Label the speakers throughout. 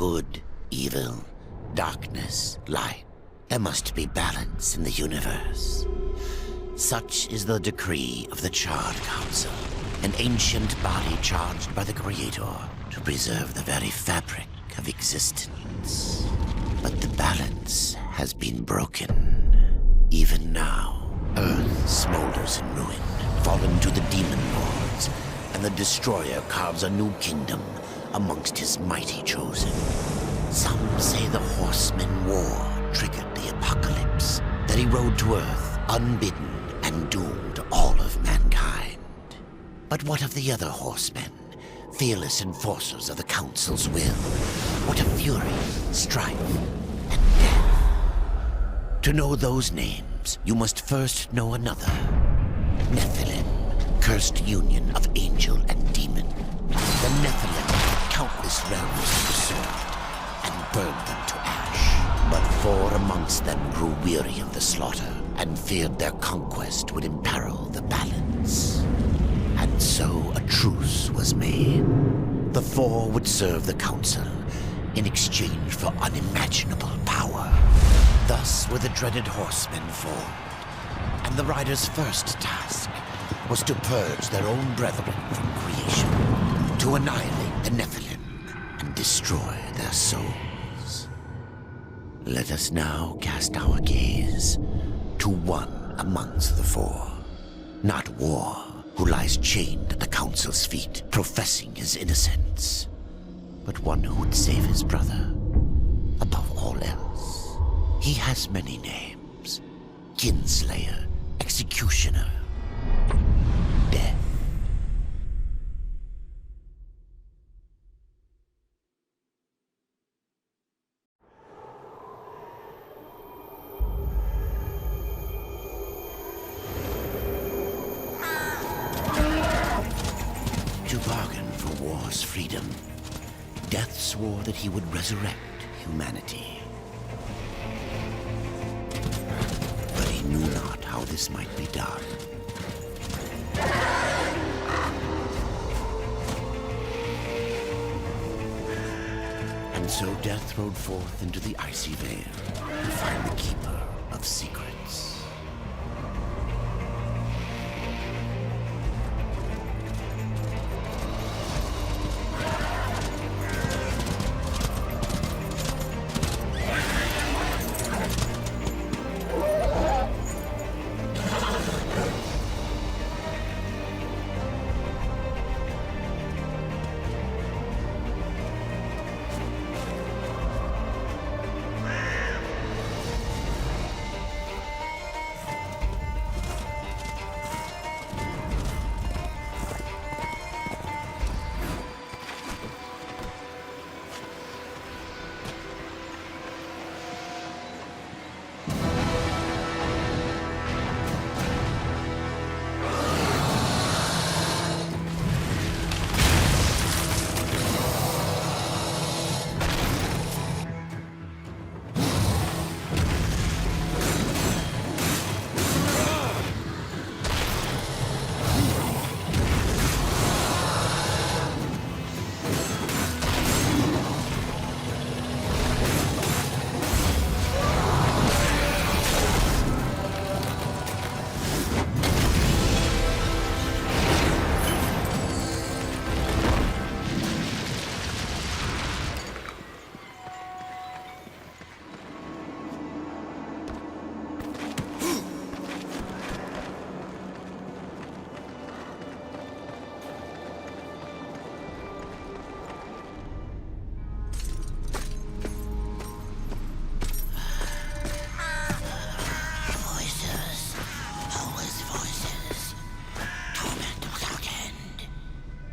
Speaker 1: Good, evil, darkness, light. There must be balance in the universe. Such is the decree of the Charred Council, an ancient body charged by the Creator to preserve the very fabric of existence. But the balance has been broken. Even now, Earth smolders in ruin, fallen to the demon lords, and the Destroyer carves a new kingdom amongst his mighty chosen. Some say the Horseman War triggered the apocalypse, that he rode to Earth unbidden and doomed all of mankind. But what of the other horsemen, fearless enforcers of the Council's will? What of fury, strife, and death? To know those names, you must first know another. Nephilim, cursed union of angel and demon. The Nephilim had countless realms to pursue and burned them to ash. But four amongst them grew weary of the slaughter and feared their conquest would imperil the balance. And so a truce was made. The four would serve the Council in exchange for unimaginable power. Thus were the dreaded Horsemen formed, and the riders' first task was to purge their own brethren from creation, to annihilate the Nephilim and destroy their souls. Let us now cast our gaze to one amongst the four, not War, who lies chained at the Council's feet, professing his innocence, but one who would save his brother above all else. He has many names: Kinslayer, Executioner, Death. To bargain for war's freedom, Death swore that he would resurrect humanity. But he knew not how this might be done. And so Death rode forth into the Icy Veil to find the Keeper of Secrets.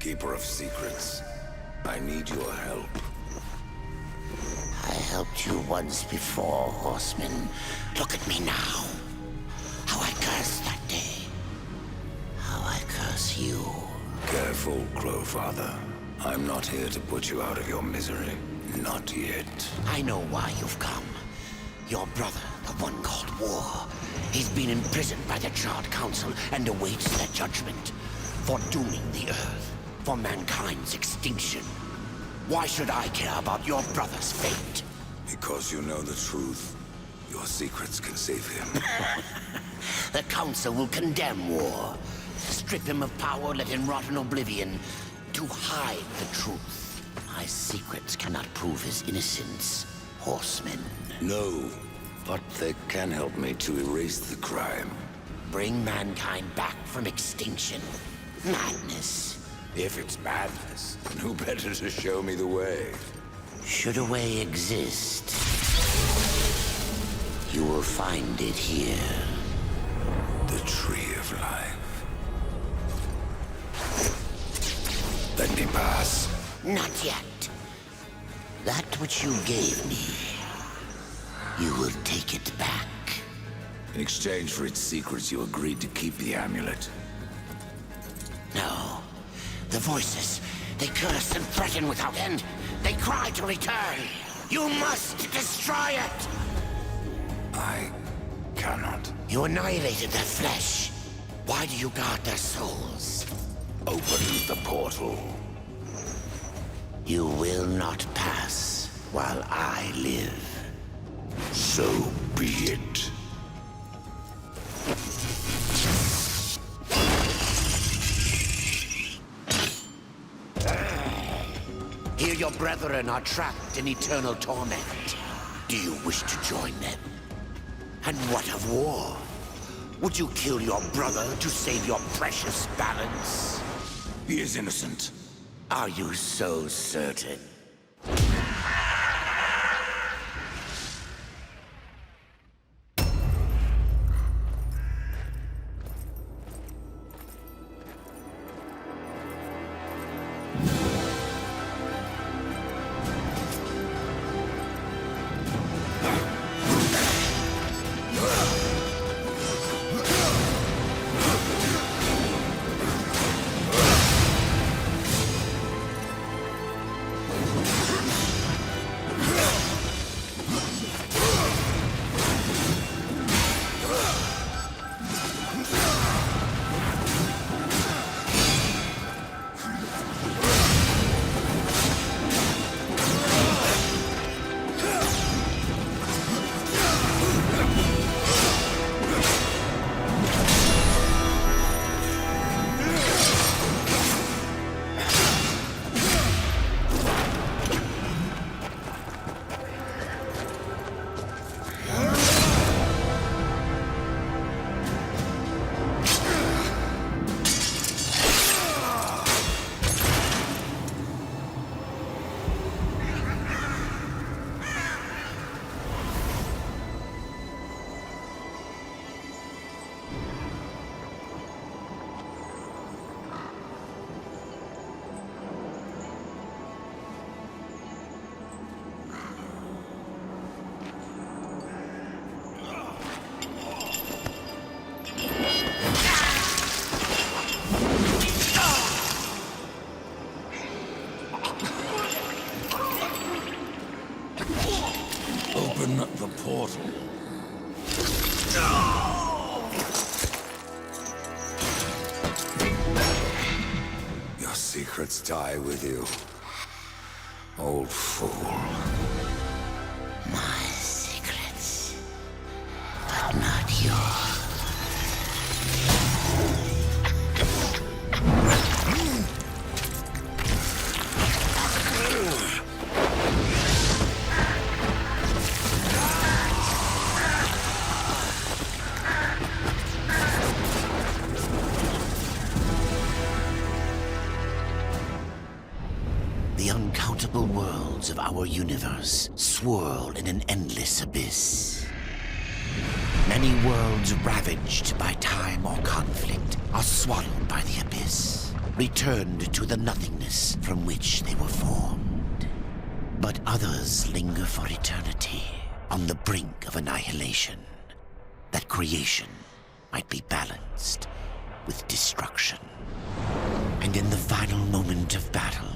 Speaker 2: Keeper of Secrets, I need your help.
Speaker 1: I helped you once before, Horseman. Look at me now. How I cursed that day. How I curse you.
Speaker 2: Careful, Crowfather. I'm not here to put you out of your misery. Not yet.
Speaker 1: I know why you've come. Your brother, the one called War. He's been imprisoned by the Charred Council and awaits their judgment. For dooming the Earth. For mankind's extinction. Why should I care about your brother's fate?
Speaker 2: Because you know the truth. Your secrets can save him.
Speaker 1: The Council will condemn war. Strip him of power, let him rot in oblivion. To hide the truth. My secrets cannot prove his innocence, Horseman.
Speaker 2: No, but they can help me to erase the crime.
Speaker 1: Bring mankind back from extinction. Madness.
Speaker 2: If it's madness, then who better to show me the way?
Speaker 1: Should a way exist, you will find it here.
Speaker 2: The Tree of Life. Let me pass.
Speaker 1: Not yet. That which you gave me, you will take it back.
Speaker 2: In exchange for its secrets, you agreed to keep the amulet.
Speaker 1: No. The voices, they curse and threaten without end. They cry to return. You must destroy it!
Speaker 2: I cannot.
Speaker 1: You annihilated their flesh. Why do you guard their souls?
Speaker 2: Open the portal.
Speaker 1: You will not pass while I live.
Speaker 2: So be it.
Speaker 1: Here your brethren are trapped in eternal torment. Do you wish to join them? And what of war? Would you kill your brother to save your precious balance?
Speaker 2: He is innocent.
Speaker 1: Are you so certain?
Speaker 2: Open the portal. Your secrets die with you, old fool.
Speaker 1: My secrets, but not yours. The uncountable worlds of our universe swirl in an endless abyss. Many worlds ravaged by time or conflict are swallowed by the abyss, returned to the nothingness from which they were formed. But others linger for eternity on the brink of annihilation, that creation might be balanced with destruction. And in the final moment of battle,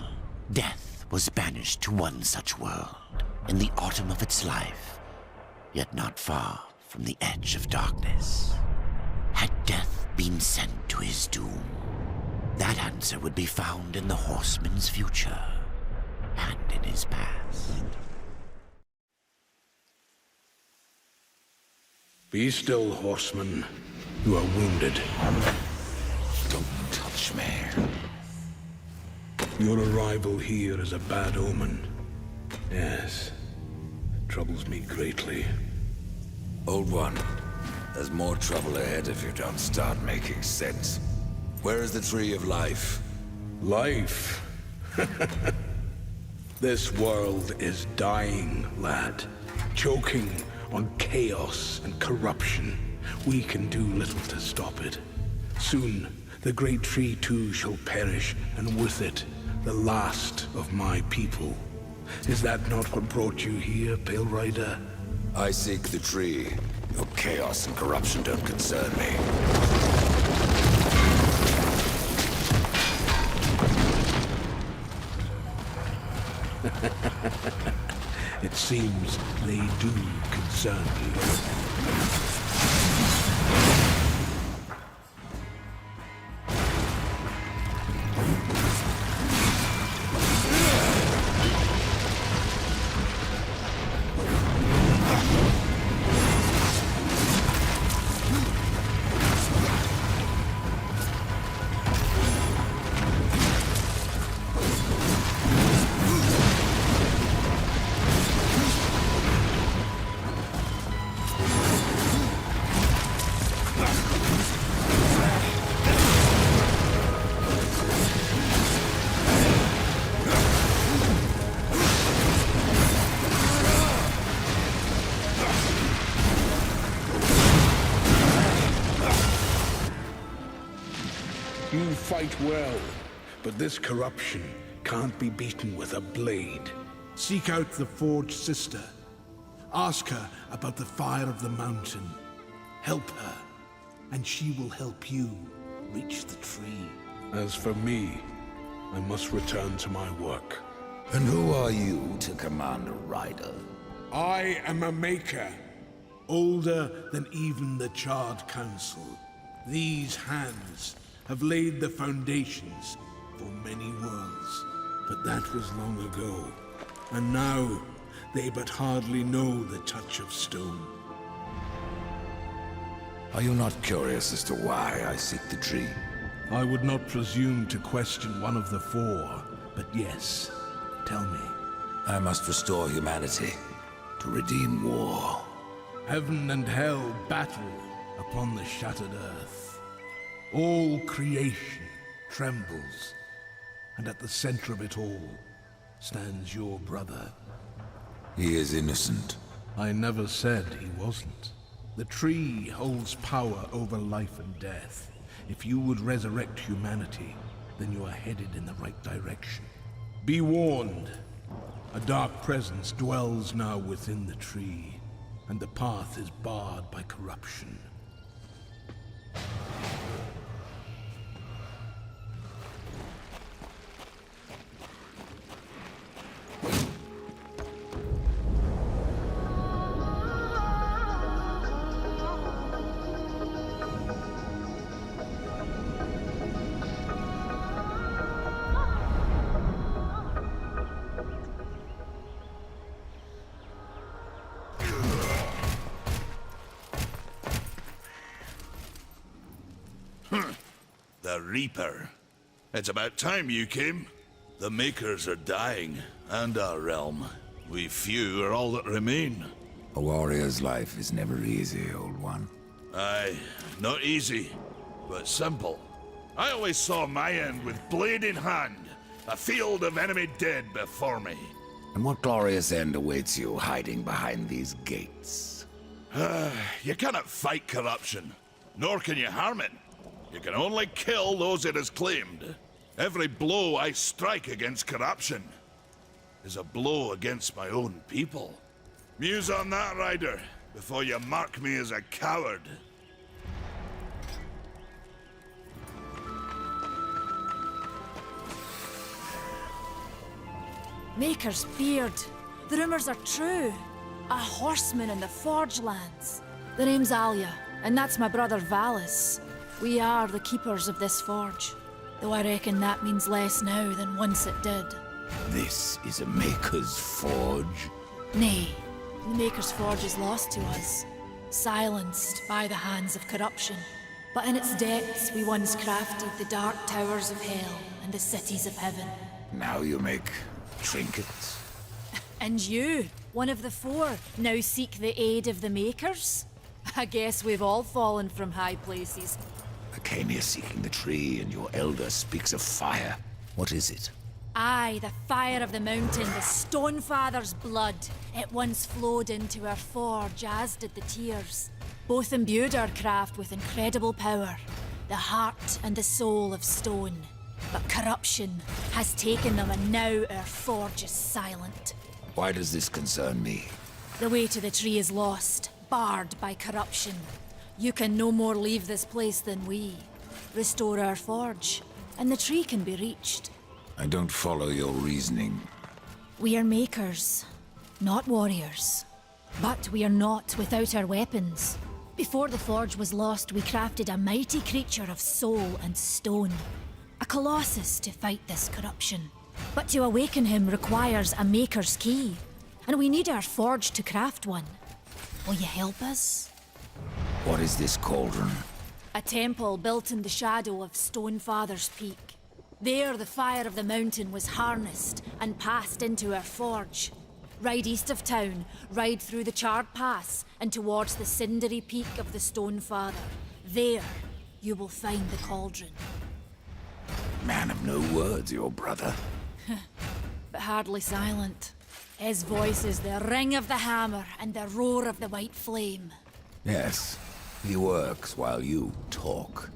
Speaker 1: Death was banished to one such world in the autumn of its life, yet not far from the edge of darkness. Had Death been sent to his doom? That answer would be found in the Horseman's future. and in his past.
Speaker 3: Be still, horseman. You are wounded.
Speaker 2: Don't touch me.
Speaker 3: Your arrival here is a bad omen. Yes. It troubles me greatly.
Speaker 2: Old one, there's more trouble ahead if you don't start making sense. Where is the Tree of Life?
Speaker 3: Life? This world is dying, lad. Choking on chaos and corruption. We can do little to stop it. Soon, the great tree too shall perish, and with it, the last of my people. Is that not what brought you here, Pale Rider?
Speaker 2: I seek the tree. Your chaos and corruption don't concern me.
Speaker 3: It seems they do concern you. You fight well, but this corruption can't be beaten with a blade. Seek out the Forged Sister. Ask her about the fire of the mountain. Help her, and she will help you reach the tree. As for me, I must return to my work.
Speaker 2: And who are you to command a rider?
Speaker 3: I am a maker, older than even the Charred Council. These hands have laid the foundations for many worlds, but that was long ago. And now, they but hardly know the touch of stone.
Speaker 2: Are you not curious as to why I seek the tree?
Speaker 3: I would not presume to question one of the four, but yes, tell me.
Speaker 2: I must restore humanity, to redeem war.
Speaker 3: Heaven and hell battle upon the shattered earth. All creation trembles, and at the center of it all stands your brother.
Speaker 2: He is innocent.
Speaker 3: I never said he wasn't. The tree holds power over life and death. If you would resurrect humanity, then you are headed in the right direction. Be warned. A dark presence dwells now within the tree, and the path is barred by corruption.
Speaker 4: The Reaper. It's about time you came. The Makers are dying, and our realm. We few are all that remain.
Speaker 2: A warrior's life is never easy, old one.
Speaker 4: Aye, not easy, but simple. I always saw my end with blade in hand, a field of enemy dead before me.
Speaker 2: And what glorious end awaits you hiding behind these gates?
Speaker 4: You cannot fight corruption, nor can you harm it. You can only kill those it has claimed. Every blow I strike against corruption is a blow against my own people. Muse on that, Rider, before you mark me as a coward.
Speaker 5: Maker's beard. The rumors are true. A horseman in the Forge lands. The name's Alia, and that's my brother Valis. We are the keepers of this forge, though I reckon that means less now than once it did.
Speaker 2: This is a Maker's Forge?
Speaker 5: Nay, the Maker's Forge is lost to us, silenced by the hands of corruption. But in its depths we once crafted the dark towers of hell and the cities of heaven.
Speaker 2: Now you make trinkets?
Speaker 5: And you, one of the four, now seek the aid of the Makers? I guess we've all fallen from high places.
Speaker 2: I came here seeking the tree, and your elder speaks of fire. What is it?
Speaker 5: Aye, the fire of the mountain, the Stonefather's blood. It once flowed into our forge, as did the tears. Both imbued our craft with incredible power, the heart and the soul of stone. But corruption has taken them, and now our forge is silent.
Speaker 2: Why does this concern me?
Speaker 5: The way to the tree is lost, barred by corruption. You can no more leave this place than we. Restore our forge, and the tree can be reached.
Speaker 2: I don't follow your reasoning.
Speaker 5: We are makers, not warriors. But we are not without our weapons. Before the forge was lost, we crafted a mighty creature of soul and stone. A colossus to fight this corruption. But to awaken him requires a maker's key. And we need our forge to craft one. Will you help us?
Speaker 2: What is this cauldron?
Speaker 5: A temple built in the shadow of Stonefather's Peak. There, the fire of the mountain was harnessed and passed into our forge. Ride east of town, ride through the Charred Pass, and towards the cindery peak of the Stonefather. There, you will find the cauldron.
Speaker 2: Man of no words, your brother.
Speaker 5: But hardly silent. His voice is the ring of the hammer and the roar of the white flame.
Speaker 2: Yes, he works while you talk.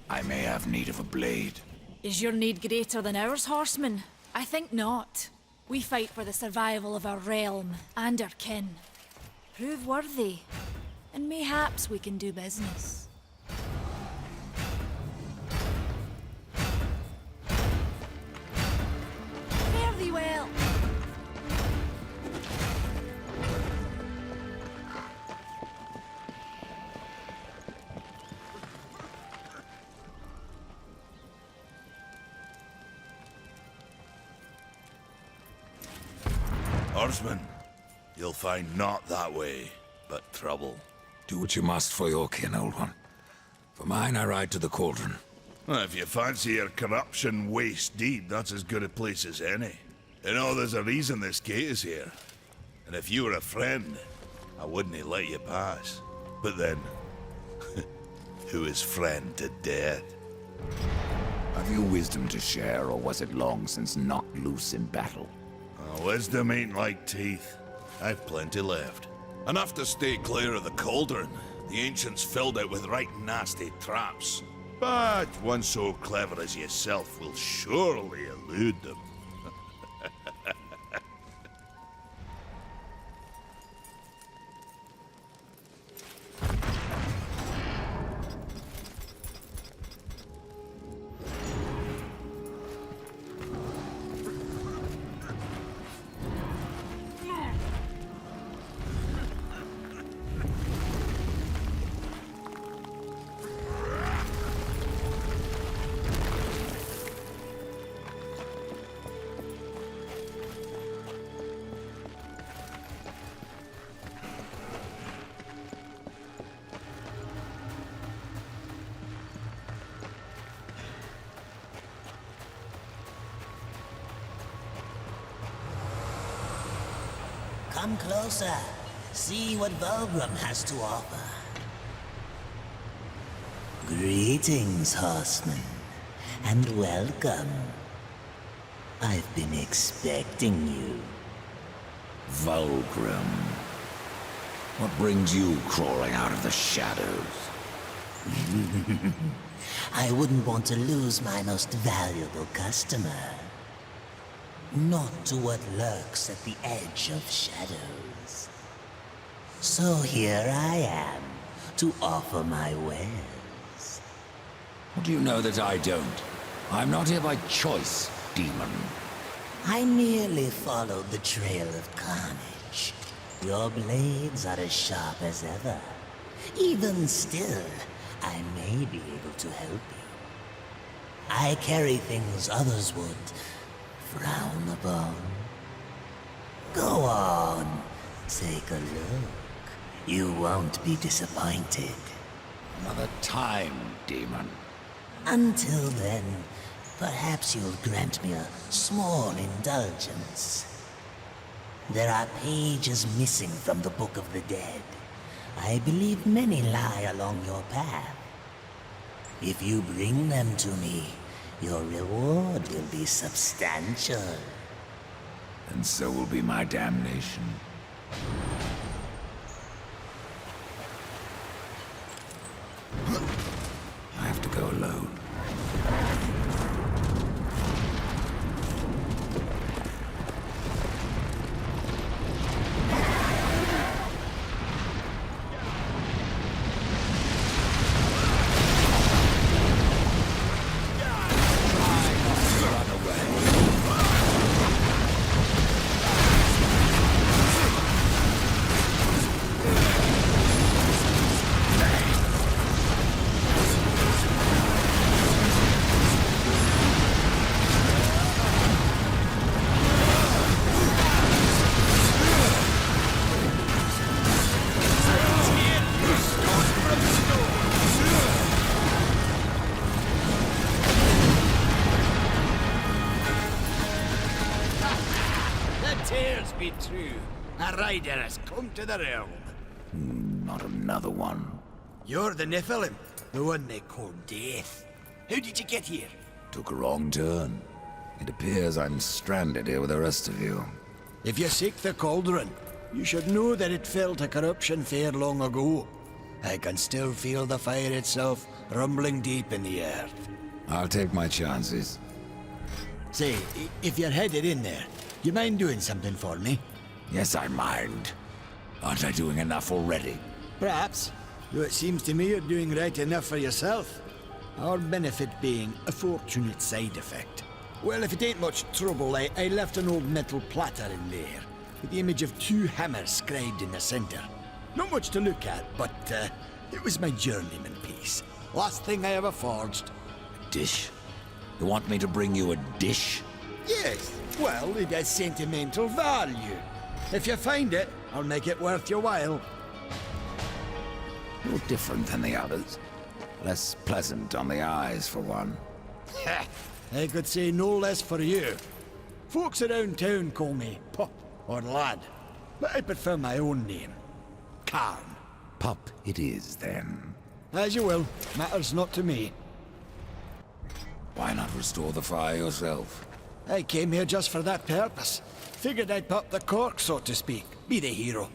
Speaker 2: I may have need of a blade.
Speaker 5: Is your need greater than ours, Horseman? I think not. We fight for the survival of our realm and our kin. Prove worthy, and mayhaps we can do business. Fare thee well!
Speaker 4: Horseman, you'll find not that way, but trouble.
Speaker 2: Do what you must for your kin, old one. For mine, I ride to the cauldron.
Speaker 4: Well, if you fancy your corruption waist deep, that's as good a place as any. You know, there's a reason this gate is here. And if you were a friend, I wouldn't let you pass. But then, who is friend to death?
Speaker 2: Have you wisdom to share, or was it long since knocked loose in battle?
Speaker 4: Wisdom ain't like teeth. I've plenty left. Enough to stay clear of the cauldron. The ancients filled it with right nasty traps. But one so clever as yourself will surely elude them.
Speaker 1: Come closer. See what Vulgrim has to offer. Greetings, Horseman, and welcome. I've been expecting you.
Speaker 2: Vulgrim. What brings you crawling out of the shadows?
Speaker 1: I wouldn't want to lose my most valuable customer. Not to what lurks at the edge of shadows. So here I am, to offer my wares.
Speaker 2: What do you know that I don't? I'm not here by choice, demon.
Speaker 1: I merely followed the trail of carnage. Your blades are as sharp as ever. Even still, I may be able to help you. I carry things others would frown upon. Go on, take a look. You won't be disappointed.
Speaker 2: Another time, demon.
Speaker 1: Until then, perhaps you'll grant me a small indulgence. There are pages missing from the Book of the Dead. I believe many lie along your path. If you bring them to me, your reward will be substantial.
Speaker 2: And so will be my damnation. I have to go alone.
Speaker 6: Be true. A rider has come to the realm.
Speaker 2: Not another one.
Speaker 6: You're the Nephilim, the one they call Death. How did you get here?
Speaker 2: Took a wrong turn. It appears I'm stranded here with the rest of you.
Speaker 6: If you seek the cauldron, you should know that it fell to corruption fair long ago. I can still feel the fire itself rumbling deep in the earth.
Speaker 2: I'll take my chances.
Speaker 6: Say, if you're headed in there, you mind doing something for me?
Speaker 2: Yes, I mind. Aren't I doing enough already?
Speaker 6: Perhaps. Though it seems to me you're doing right enough for yourself. Our benefit being a fortunate side effect. Well, if it ain't much trouble, I left an old metal platter in there, with the image of 2 hammers scribed in the center. Not much to look at, but it was my journeyman piece. Last thing I ever forged.
Speaker 2: A dish? You want me to bring you a dish?
Speaker 6: Yes, well, it has sentimental value. If you find it, I'll make it worth your while.
Speaker 2: No different than the others. Less pleasant on the eyes, for one.
Speaker 6: I could say no less for you. Folks around town call me Pup or Lad, but I prefer my own name. Karn.
Speaker 2: Pup it is, then.
Speaker 6: As you will. Matters not to me.
Speaker 2: Why not restore the fire yourself?
Speaker 6: I came here just for that purpose. Figured I'd pop the cork, so to speak. Be the hero.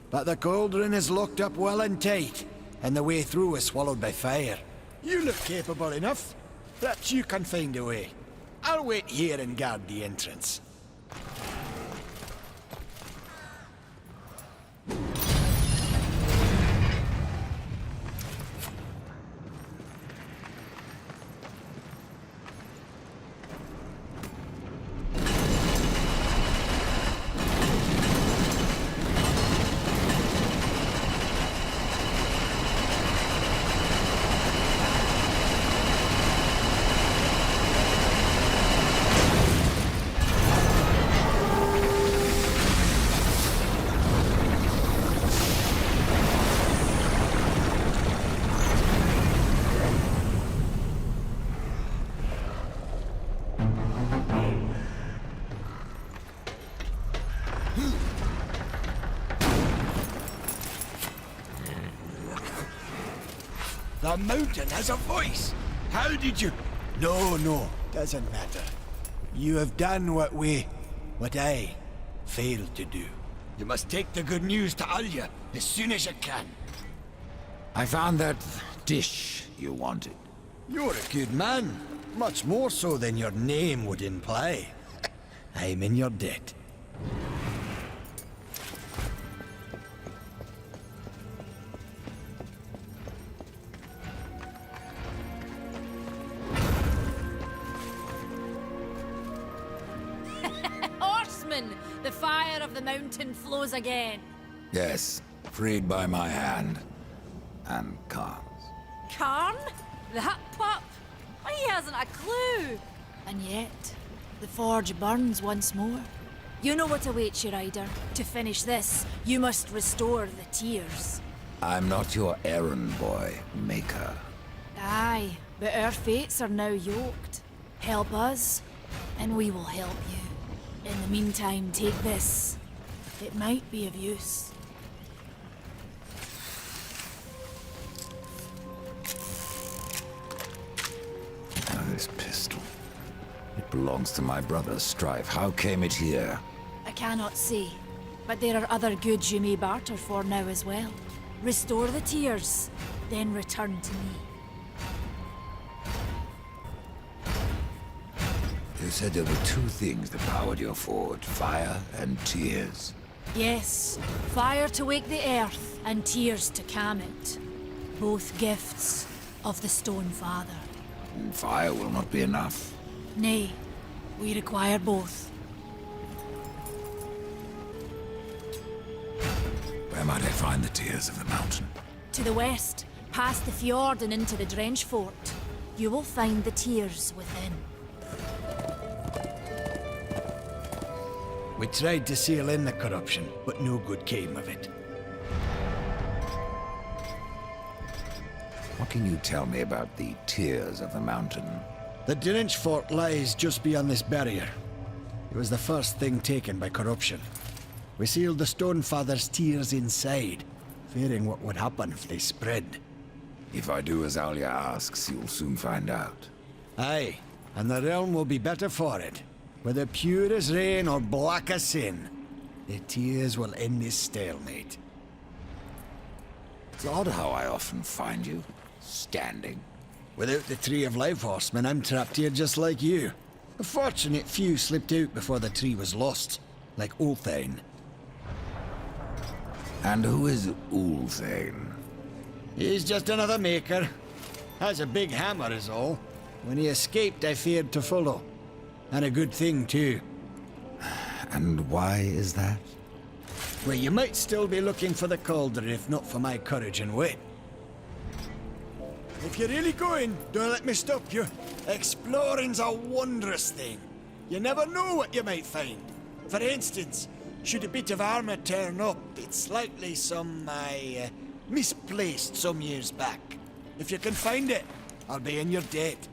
Speaker 6: But the cauldron is locked up well and tight, and the way through is swallowed by fire. You look capable enough. Perhaps you can find a way. I'll wait here and guard the entrance. The mountain has a voice! How did you... No, doesn't matter. You have done what I failed to do. You must take the good news to Alya as soon as you can.
Speaker 2: I found that dish you wanted.
Speaker 6: You're a good man. Much more so than your name would imply. I'm in your debt.
Speaker 5: Horseman! The fire of the mountain flows again.
Speaker 2: Yes, freed by my hand. And Karn's.
Speaker 5: Karn? That pup? He hasn't a clue! And yet, the forge burns once more. You know what awaits you, Ryder. To finish this, you must restore the tears.
Speaker 2: I'm not your errand boy, Maker.
Speaker 5: Aye, but our fates are now yoked. Help us, and we will help you. In the meantime, take this. It might be of use.
Speaker 2: Now this pistol. It belongs to my brother, Strife. How came it here?
Speaker 5: I cannot say, but there are other goods you may barter for now as well. Restore the tears, then return to me.
Speaker 2: You said there were two things that powered your forge, fire and tears.
Speaker 5: Yes, fire to wake the earth, and tears to calm it. Both gifts of the Stone Father.
Speaker 2: And fire will not be enough.
Speaker 5: Nay, we require both.
Speaker 2: Where might I find the tears of the mountain?
Speaker 5: To the west, past the fjord and into the Drench Fort, you will find the tears within.
Speaker 6: We tried to seal in the corruption, but no good came of it.
Speaker 2: What can you tell me about the tears of the mountain?
Speaker 6: The Drench Fort lies just beyond this barrier. It was the first thing taken by corruption. We sealed the Stonefather's tears inside, fearing what would happen if they spread.
Speaker 2: If I do as Alia asks, you'll soon find out.
Speaker 6: Aye, and the realm will be better for it. Whether pure as rain or black as sin, the tears will end this stalemate.
Speaker 2: It's odd how I often find you standing.
Speaker 6: Without the Tree of Life, Horseman, I'm trapped here just like you. A fortunate few slipped out before the tree was lost, like Ulthane.
Speaker 2: And who is Ulthane?
Speaker 6: He's just another maker. Has a big hammer is all. When he escaped, I feared to follow. And a good thing, too.
Speaker 2: And why is that?
Speaker 6: Well, you might still be looking for the cauldron if not for my courage and wit. If you're really going, don't let me stop you. Exploring's a wondrous thing. You never know what you might find. For instance, should a bit of armor turn up, it's likely some I misplaced some years back. If you can find it, I'll be in your debt.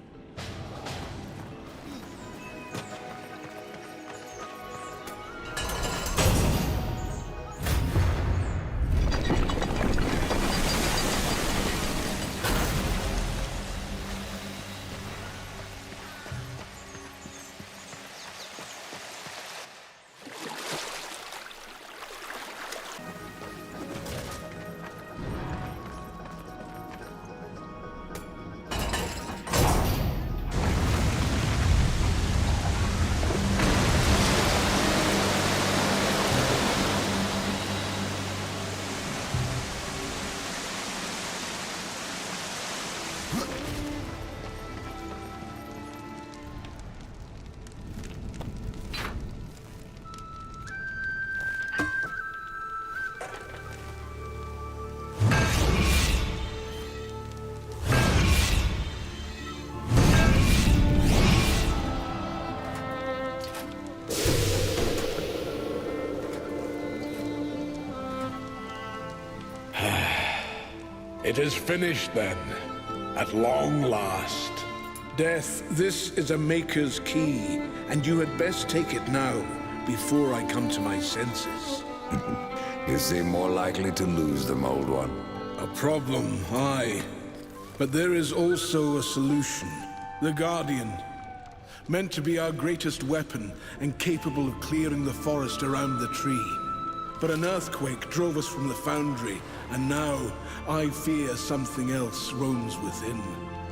Speaker 3: It is finished then, at long last. Death, this is a Maker's key, and you had best take it now, before I come to my senses.
Speaker 2: You seem more likely to lose them, old one.
Speaker 3: A problem, aye. But there is also a solution. The Guardian. Meant to be our greatest weapon, and capable of clearing the forest around the tree. But an earthquake drove us from the foundry, and now I fear something else roams within.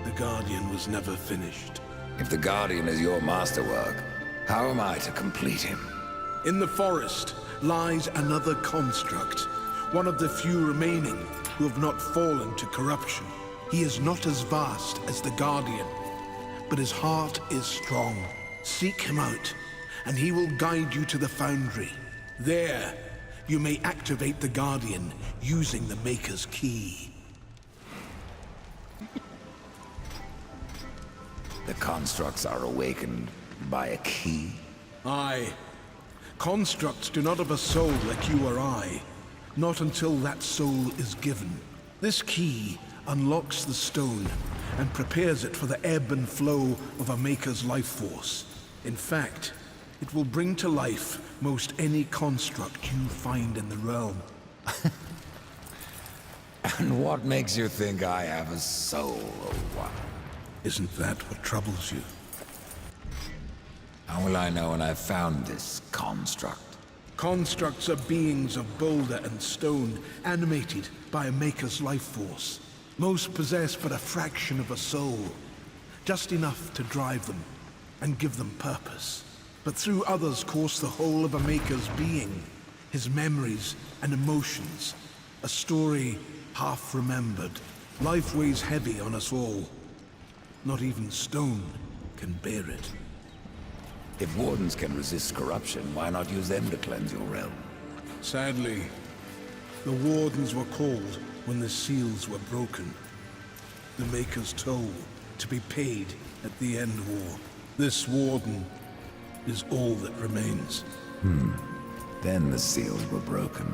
Speaker 3: The Guardian was never finished.
Speaker 2: If the Guardian is your masterwork, how am I to complete him?
Speaker 3: In the forest lies another construct, one of the few remaining who have not fallen to corruption. He is not as vast as the Guardian, but his heart is strong. Seek him out, and he will guide you to the foundry. There, you may activate the Guardian using the Maker's key.
Speaker 2: The constructs are awakened by a key?
Speaker 3: Aye. Constructs do not have a soul like you or I. Not until that soul is given. This key unlocks the stone and prepares it for the ebb and flow of a Maker's life force. In fact, it will bring to life most any construct you find in the realm.
Speaker 2: And what makes you think I have a soul, or what?
Speaker 3: Isn't that what troubles you?
Speaker 2: How will I know when I've found this construct?
Speaker 3: Constructs are beings of boulder and stone, animated by a Maker's life force. Most possess but a fraction of a soul, just enough to drive them and give them purpose. But through others course the whole of a Maker's being, his memories and emotions, a story half remembered. Life weighs heavy on us all. Not even stone can bear it.
Speaker 2: If wardens can resist corruption, why not use them to cleanse your realm?
Speaker 3: Sadly, the wardens were called when the seals were broken. The Maker's toll to be paid at the end war. This warden is all that remains.
Speaker 2: Then the seals were broken.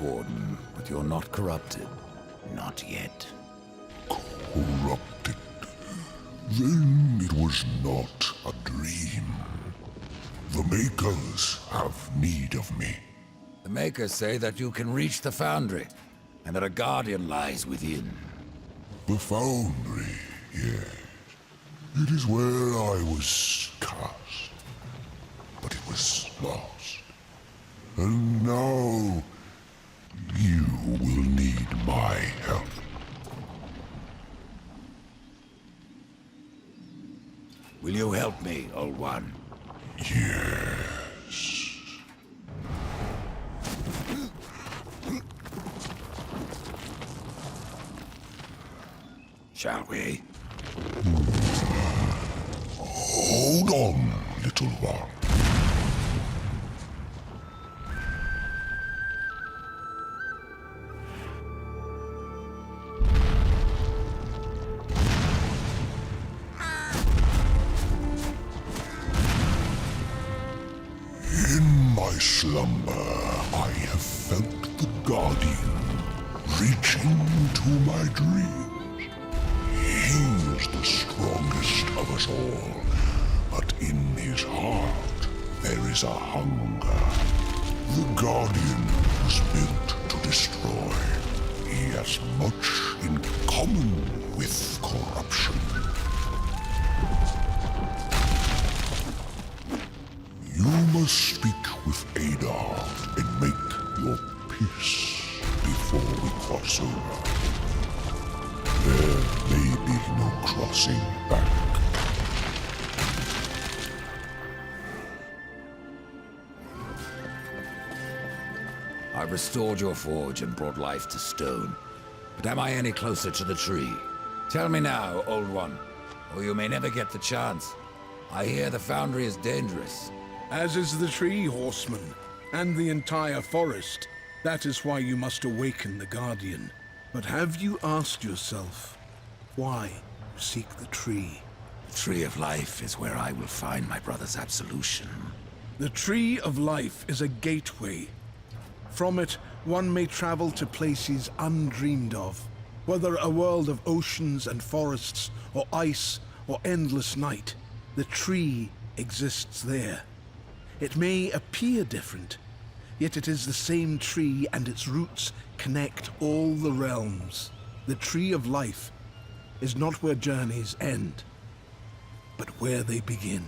Speaker 2: Warden, but you're not corrupted. Not yet.
Speaker 7: Corrupted? Then it was not a dream. The Makers have need of me.
Speaker 2: The Makers say that you can reach the Foundry, and that a Guardian lies within.
Speaker 7: The Foundry, yes. It is where I was cast. But it was lost. And now, you will need my help.
Speaker 2: Will you help me, Old One?
Speaker 7: Yes.
Speaker 2: Shall we?
Speaker 7: Hold on, little one. slumber, I have felt the Guardian reaching to my dreams. He is the strongest of us all, but in his heart there is a hunger. The Guardian was built to destroy. He has much in common with corruption. You must speak with Adar and make your peace before we cross over. There may be no crossing back.
Speaker 2: I've restored your forge and brought life to stone. But am I any closer to the tree? Tell me now, Old One, or you may never get the chance. I hear the foundry is dangerous.
Speaker 3: As is the tree, Horseman, and the entire forest. That is why you must awaken the Guardian. But have you asked yourself why you seek the tree?
Speaker 2: The Tree of Life is where I will find my brother's absolution.
Speaker 3: The Tree of Life is a gateway. From it, one may travel to places undreamed of, whether a world of oceans and forests, or ice, or endless night. The tree exists there. It may appear different, yet it is the same tree, and its roots connect all the realms. The Tree of Life is not where journeys end, but where they begin.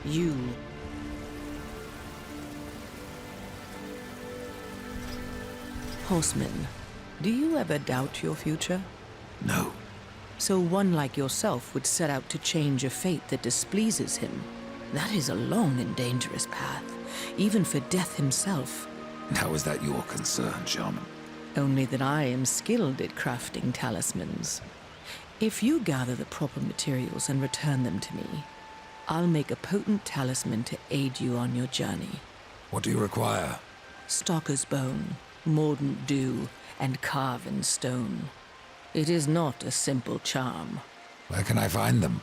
Speaker 8: You... Horseman, do you ever doubt your future?
Speaker 2: No.
Speaker 8: So one like yourself would set out to change a fate that displeases him. That is a long and dangerous path, even for Death himself.
Speaker 2: How is that your concern, Shaman?
Speaker 8: Only that I am skilled at crafting talismans. If you gather the proper materials and return them to me, I'll make a potent talisman to aid you on your journey.
Speaker 2: What do you require?
Speaker 8: Stalker's bone, mordant dew, and carven stone. It is not a simple charm.
Speaker 2: Where can I find them?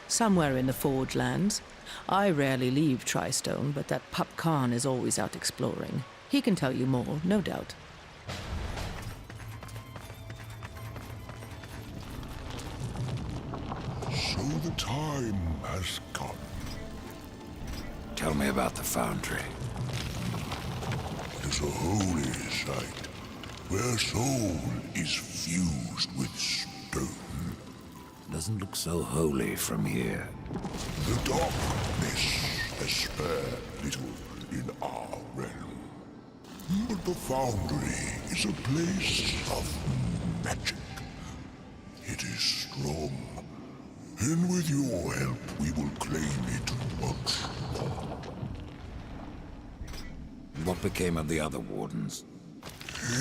Speaker 8: Somewhere in the Forge lands. I rarely leave Tristone, but that pup Khan is always out exploring. He can tell you more, no doubt.
Speaker 7: So the time has come.
Speaker 2: Tell me about the foundry.
Speaker 7: It is a holy site, where soul is fused with stone.
Speaker 2: Doesn't look so holy from here.
Speaker 7: The darkness has spared little in our realm. But the foundry is a place of magic. It is strong, and with your help we will claim it once more.
Speaker 2: What became of the other wardens?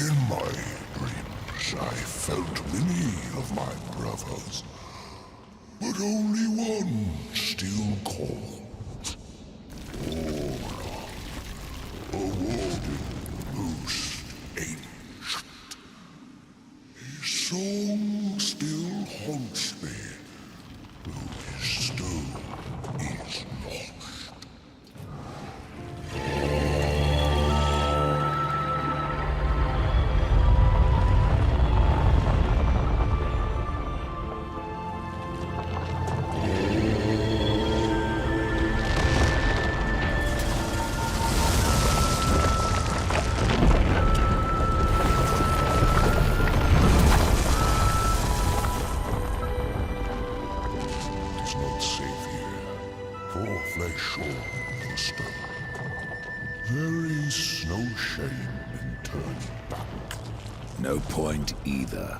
Speaker 7: In my dreams I felt many of my brothers, but only one still calls. Aura, a warden most ancient. His song still haunts me, though his stone is lost.
Speaker 2: No point either.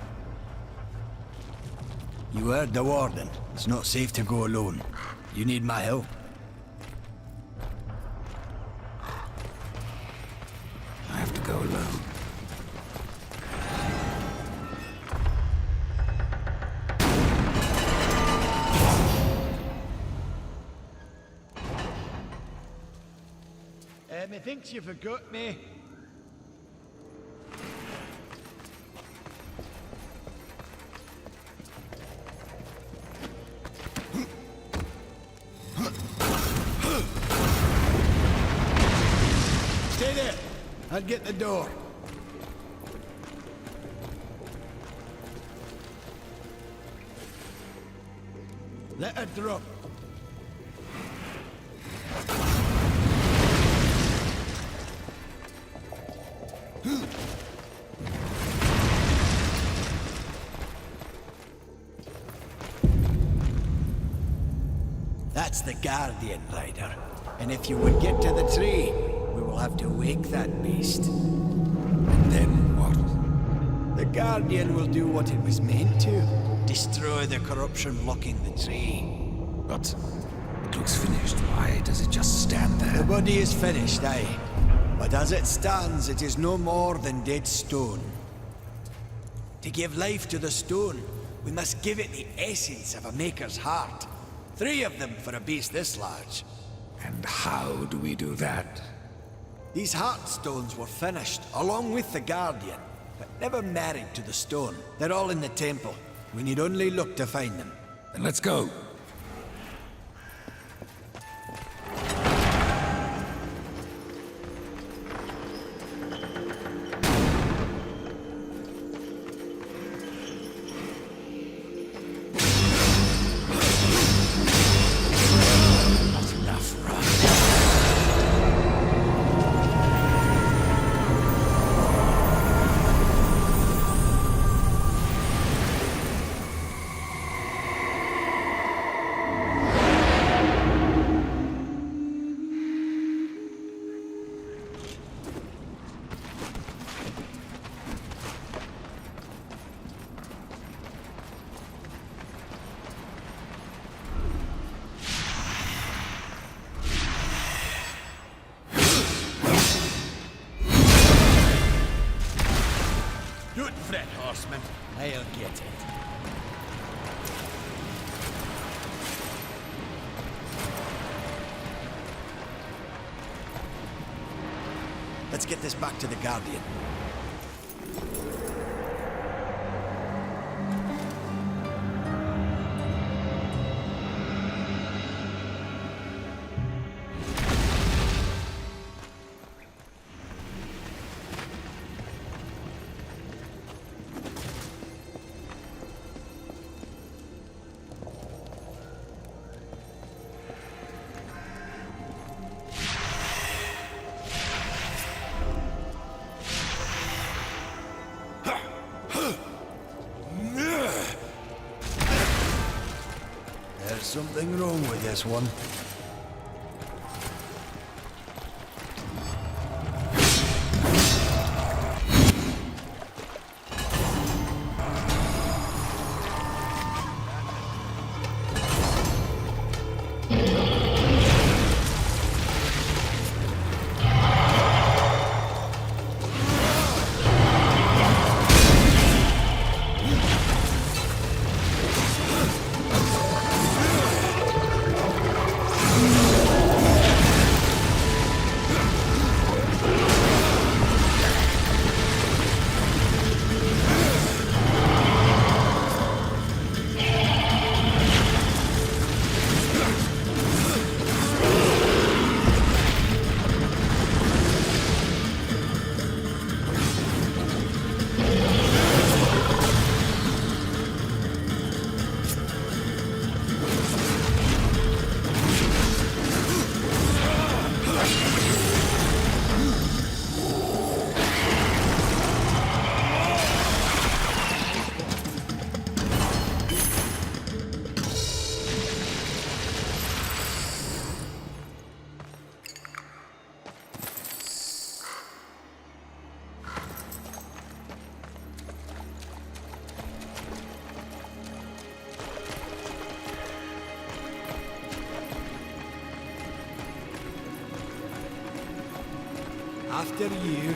Speaker 6: You heard the warden. It's not safe to go alone. You need my help.
Speaker 2: I have to go alone.
Speaker 6: Methinks you forgot me. I'll get the door. Let her drop. That's the Guardian, Rider. And if you would get to the tree, we will have to wake that beast.
Speaker 2: And then what?
Speaker 6: The Guardian will do what it was meant to. Destroy the corruption blocking the tree.
Speaker 2: But it looks finished. Why does it just stand there?
Speaker 6: The body is finished, aye. But as it stands, it is no more than dead stone. To give life to the stone, we must give it the essence of a maker's heart. 3 of them for a beast this large.
Speaker 2: And how do we do that?
Speaker 6: These heart stones were finished, along with the Guardian, but never married to the stone. They're all in the temple. We need only look to find them.
Speaker 2: Then let's go.
Speaker 6: Horseman, I'll get it. Let's get this back to the Guardian. Something wrong with this one. After you.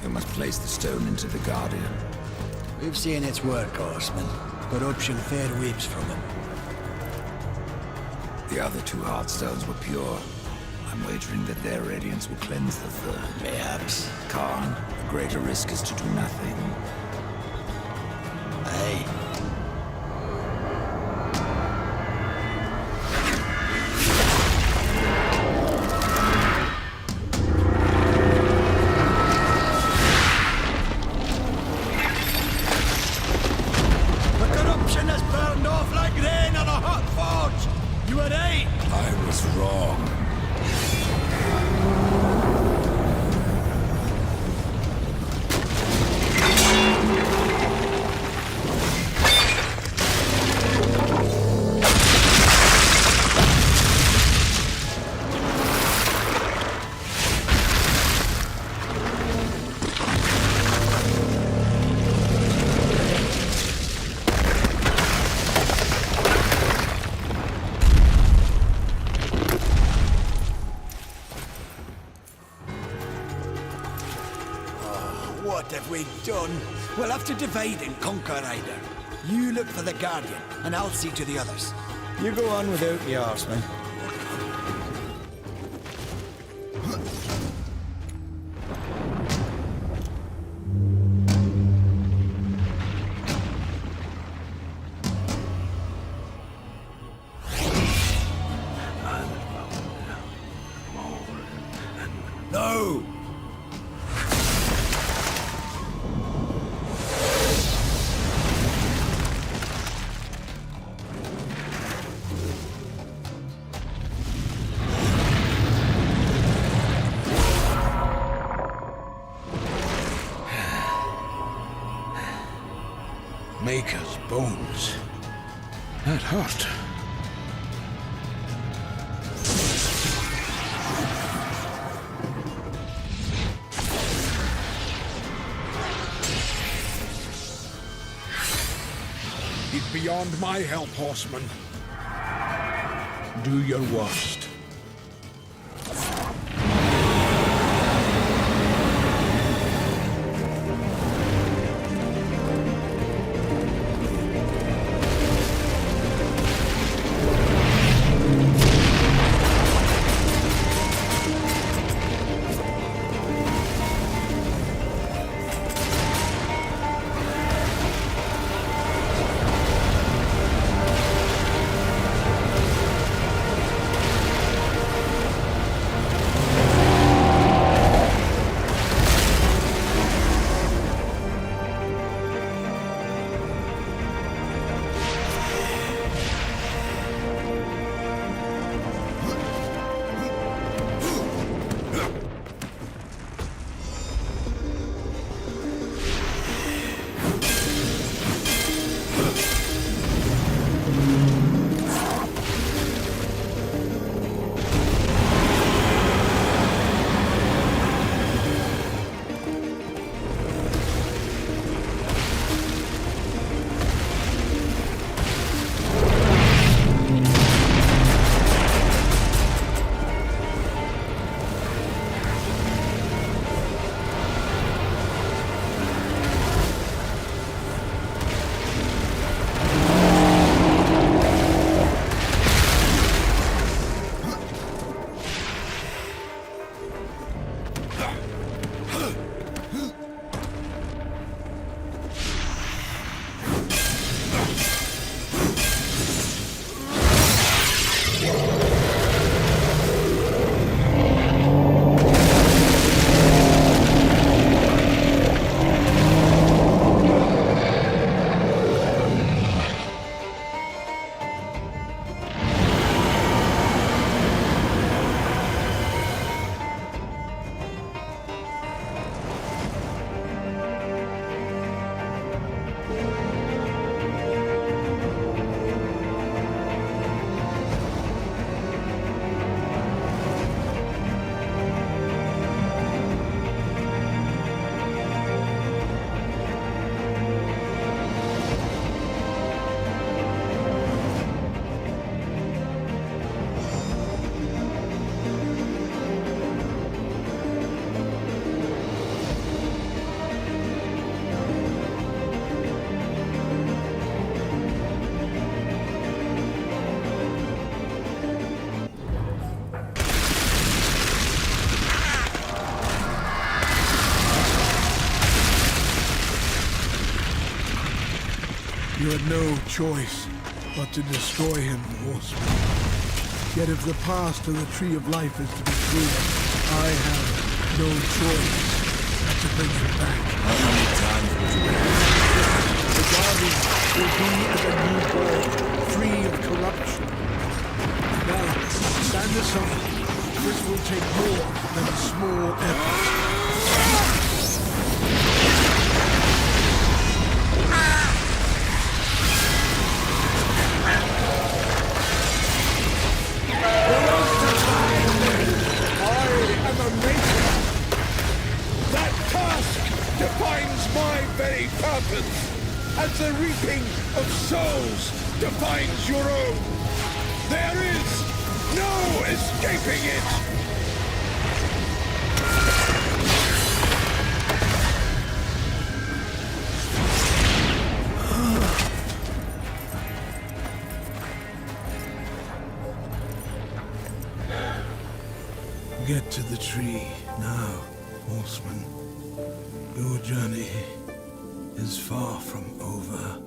Speaker 2: We must place the stone into the Guardian.
Speaker 6: We've seen its work, Horseman. Corruption fair weeps from him.
Speaker 2: The other two heartstones were pure. I'm wagering that their radiance will cleanse the third.
Speaker 6: Perhaps.
Speaker 2: Khan, the greater risk is to do nothing.
Speaker 6: Aye. The corruption has burned off like rain on a hot forge! You were right!
Speaker 2: I was wrong.
Speaker 6: What have we done? We'll have to divide and conquer, Ryder. You look for the Guardian, and I'll see to the others. You go on without me, Horseman.
Speaker 2: No!
Speaker 3: Maker's bones. That hurt. It's beyond my help, Horseman. Do your worst. You had no choice but to destroy him, Horseman. Yet if the path to the Tree of Life is to be clear, I have no choice but to bring him back.
Speaker 2: How many times would you
Speaker 3: The Guardian will be as a newborn, free of corruption. Now, stand aside. This will take more than a small effort.
Speaker 9: That task defines my very purpose, as the reaping of souls defines your own. There is no escaping it!
Speaker 3: Get to the tree now, Horseman. Your journey is far from over.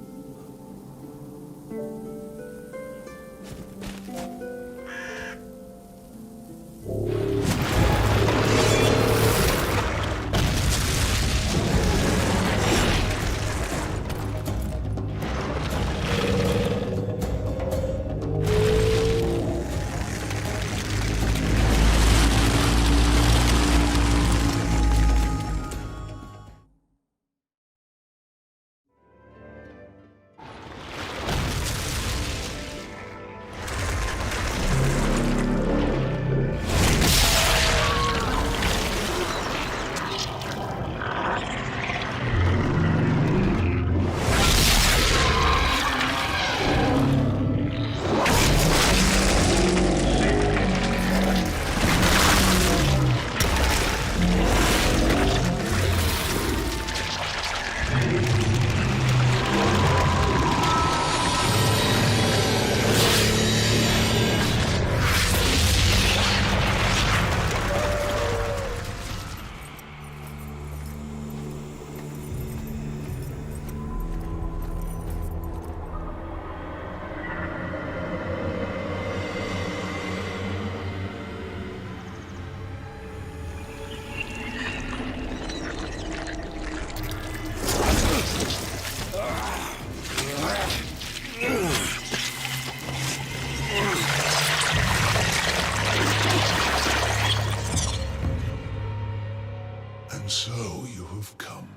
Speaker 7: And so you have come,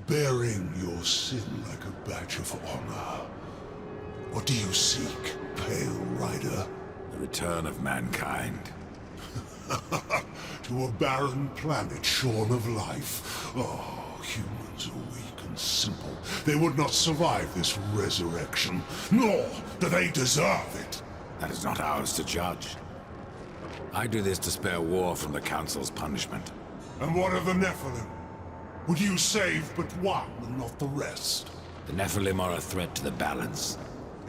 Speaker 7: bearing your sin like a badge of honor. What do you seek, Pale Rider?
Speaker 2: The return of mankind.
Speaker 7: To a barren planet shorn of life. Oh, humans are weak and simple. They would not survive this resurrection, nor do they deserve it.
Speaker 2: That is not ours to judge. I do this to spare war from the Council's punishment.
Speaker 7: And what of the Nephilim? Would you save but one and not the rest?
Speaker 2: The Nephilim are a threat to the balance.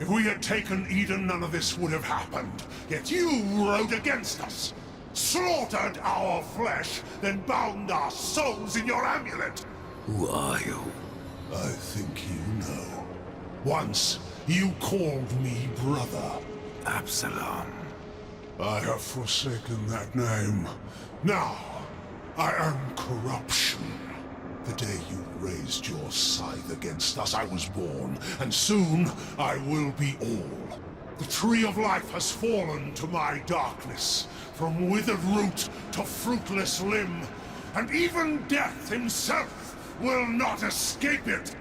Speaker 7: If we had taken Eden, none of this would have happened. Yet you rode against us, slaughtered our flesh, then bound our souls in your amulet.
Speaker 2: Who are you?
Speaker 7: I think you know. Once, you called me brother.
Speaker 2: Absalom.
Speaker 7: I have forsaken that name. Now, I am corruption. The day you raised your scythe against us, I was born, and soon I will be all. The Tree of Life has fallen to my darkness, from withered root to fruitless limb, and even Death himself will not escape it.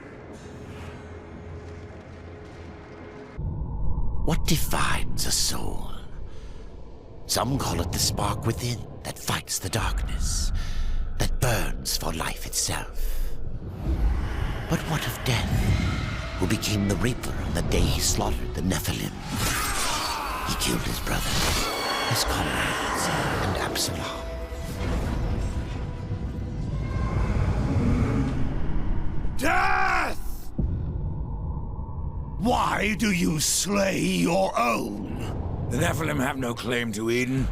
Speaker 1: What defines a soul? Some call it the spark within that fights the darkness, that burns for life itself. But what of Death, who became the Reaper on the day he slaughtered the Nephilim? He killed his brother, his comrades, and Absalom.
Speaker 9: Death! Why do you slay your own?
Speaker 2: The Nephilim have no claim to Eden.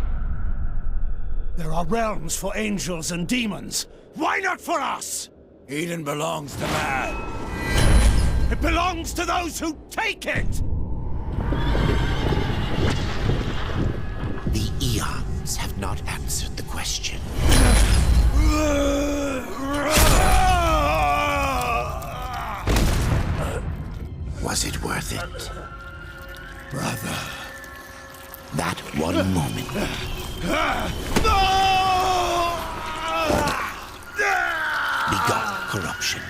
Speaker 9: There are realms for angels and demons. Why not for us?
Speaker 2: Eden belongs to man.
Speaker 9: It belongs to those who take it!
Speaker 1: The eons have not answered the question. Was it worth it?
Speaker 9: Brother.
Speaker 1: That one moment. Begot corruption.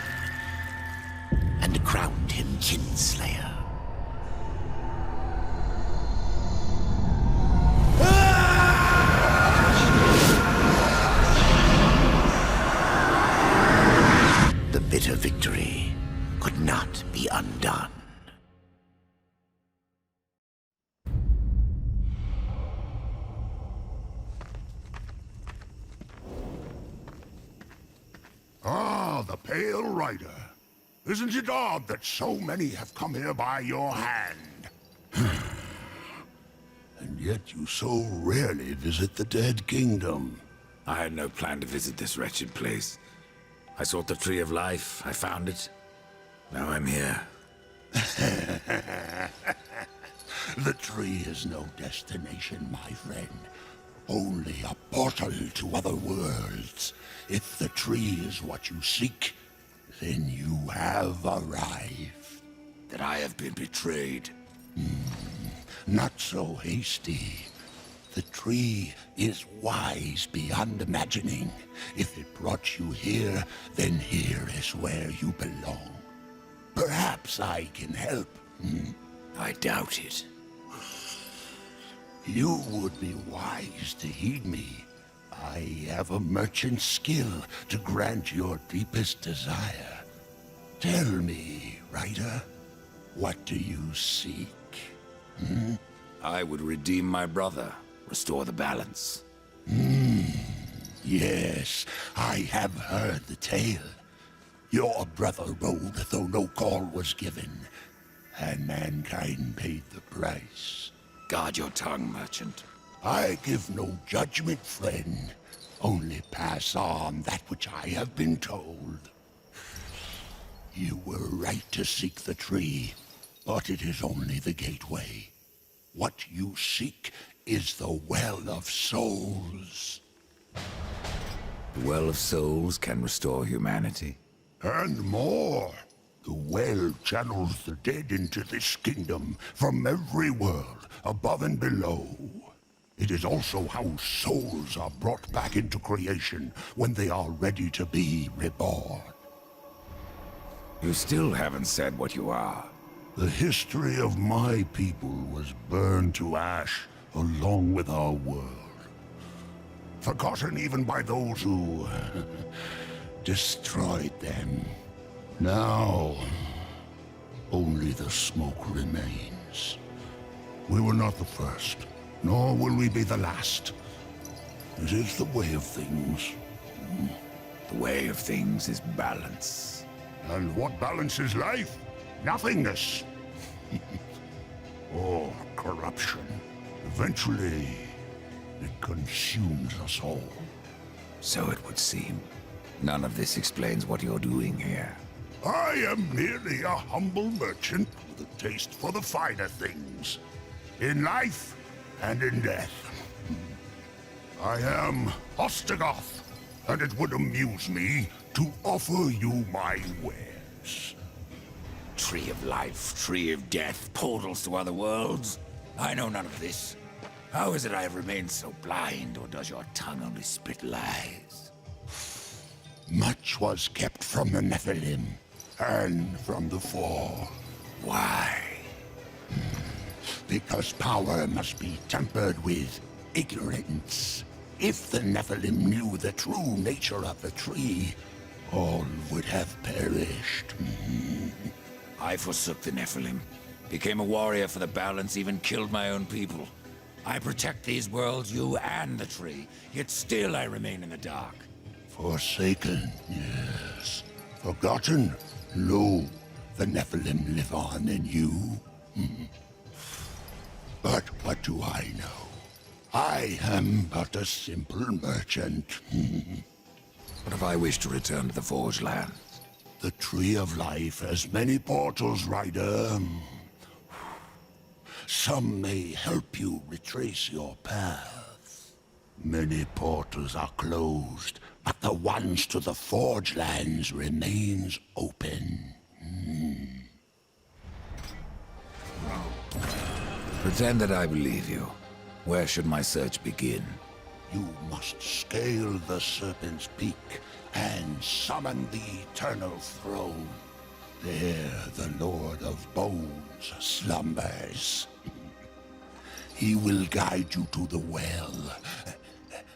Speaker 1: And crowned him Kinslayer. The bitter victory could not be undone.
Speaker 7: Ah, the Pale Rider. Isn't it odd that so many have come here by your hand? And yet you so rarely visit the Dead Kingdom.
Speaker 2: I had no plan to visit this wretched place. I sought the Tree of Life, I found it. Now I'm here.
Speaker 7: The tree is no destination, my friend. Only a portal to other worlds. If the tree is what you seek, then you have arrived.
Speaker 2: That I have been betrayed.
Speaker 7: Not so hasty. The tree is wise beyond imagining. If it brought you here, then here is where you belong. Perhaps I can help.
Speaker 2: I doubt it.
Speaker 7: You would be wise to heed me. I have a merchant's skill to grant your deepest desire. Tell me, Rider, what do you seek?
Speaker 2: I would redeem my brother, restore the balance.
Speaker 7: Yes, I have heard the tale. Your brother rode though no call was given, and mankind paid the price.
Speaker 2: Guard your tongue, merchant.
Speaker 7: I give no judgment, friend. Only pass on that which I have been told. You were right to seek the tree, but it is only the gateway. What you seek is the Well of Souls.
Speaker 2: The Well of Souls can restore humanity.
Speaker 7: And more. The well channels the dead into this kingdom from every world, above and below. It is also how souls are brought back into creation when they are ready to be reborn.
Speaker 2: You still haven't said what you are.
Speaker 7: The history of my people was burned to ash along with our world. Forgotten even by those who destroyed them. Now, only the smoke remains. We were not the first, nor will we be the last. It is the way of things.
Speaker 2: The way of things is balance.
Speaker 7: And what balances life? Nothingness. Or corruption. Eventually, it consumes us all.
Speaker 2: So it would seem. None of this explains what you're doing here.
Speaker 7: I am merely a humble merchant with a taste for the finer things. In life and in death. I am Ostagoth, and it would amuse me to offer you my wares.
Speaker 2: Tree of life, tree of death, portals to other worlds. I know none of this. How is it I have remained so blind, or does your tongue only spit lies?
Speaker 7: Much was kept from the Nephilim, and from the Four.
Speaker 2: Why?
Speaker 7: Because power must be tempered with ignorance. If the Nephilim knew the true nature of the tree, all would have perished.
Speaker 2: I forsook the Nephilim, became a warrior for the balance, even killed my own people. I protect these worlds, you and the tree, yet still I remain in the dark.
Speaker 7: Forsaken, yes. Forgotten? No. The Nephilim live on in you. But what do I know? I am but a simple merchant.
Speaker 2: What if I wish to return to the Forge Lands?
Speaker 7: The Tree of Life has many portals, Rider. Some may help you retrace your path. Many portals are closed, but the ones to the Forge Lands remains open.
Speaker 2: Pretend that I believe you. Where should my search begin?
Speaker 7: You must scale the Serpent's Peak and summon the Eternal Throne. There the Lord of Bones slumbers. He will guide you to the well,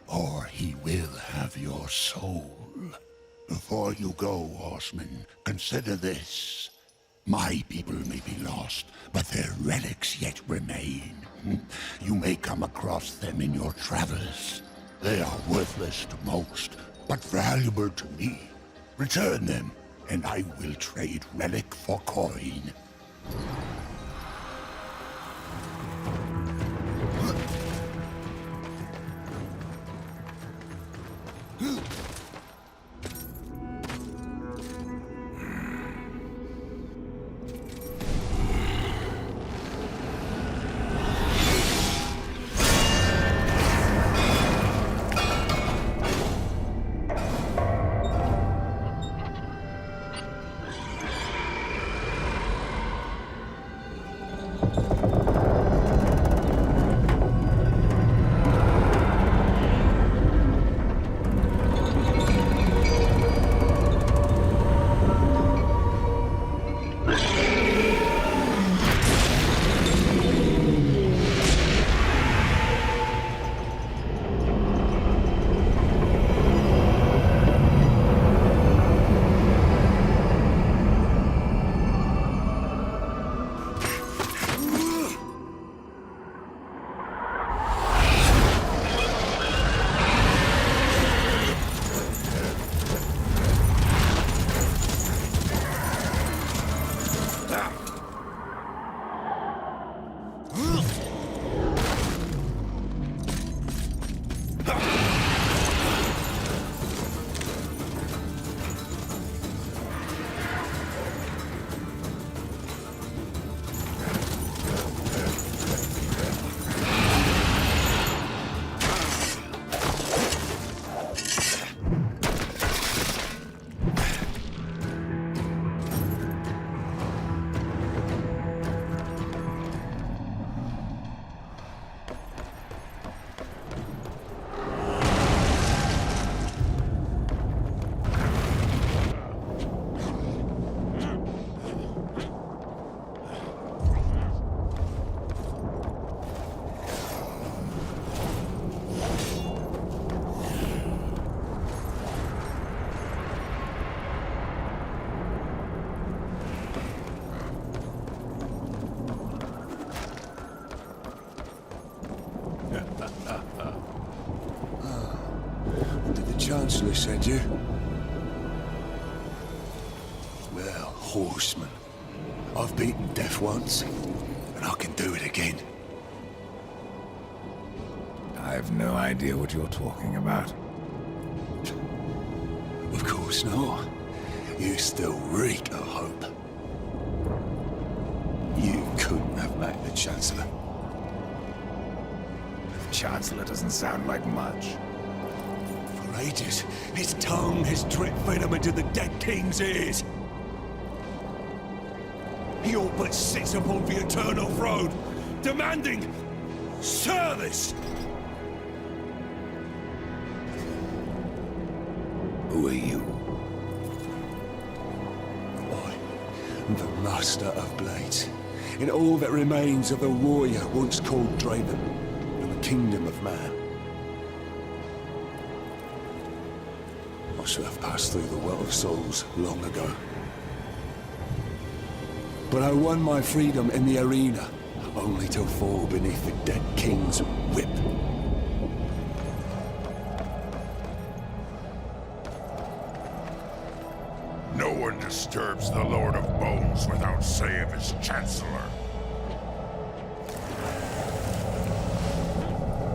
Speaker 7: or he will have your soul. Before you go, Horseman, consider this. My people may be lost, but their relics yet remain. You may come across them in your travels. They are worthless to most, but valuable to me. Return them, and I will trade relic for coin.
Speaker 9: Chancellor sent you? Well, Horseman, I've beaten death once, and I can do it again.
Speaker 2: I have no idea what you're talking about.
Speaker 9: Of course not. You still reek of hope. You couldn't have met the Chancellor.
Speaker 2: The Chancellor doesn't sound like much.
Speaker 9: For ages, his tongue has dripped venom into the dead king's ears. He all but sits upon the eternal throne, demanding service!
Speaker 2: Who are you?
Speaker 9: I am the Master of Blades, and all that remains of the warrior once called Draven, in the kingdom of man. I should have passed through the Well of Souls long ago. But I won my freedom in the arena, only to fall beneath the dead king's whip.
Speaker 7: No one disturbs the Lord of Bones without say of his Chancellor.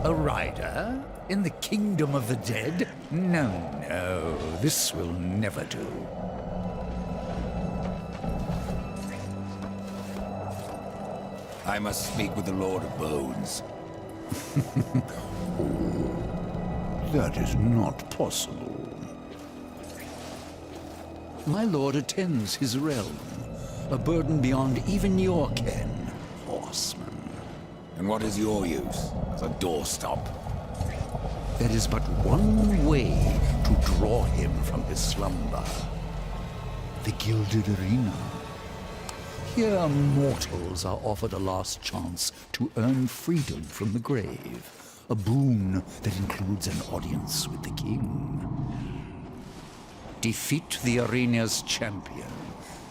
Speaker 10: A rider? In the kingdom of the dead? No, no, this will never do.
Speaker 2: I must speak with the Lord of Bones.
Speaker 10: That is not possible. My lord attends his realm, a burden beyond even your ken, Horseman.
Speaker 2: And what is your use as a doorstop?
Speaker 10: There is but one way to draw him from his slumber. The Gilded Arena. Here mortals are offered a last chance to earn freedom from the grave. A boon that includes an audience with the king. Defeat the arena's champion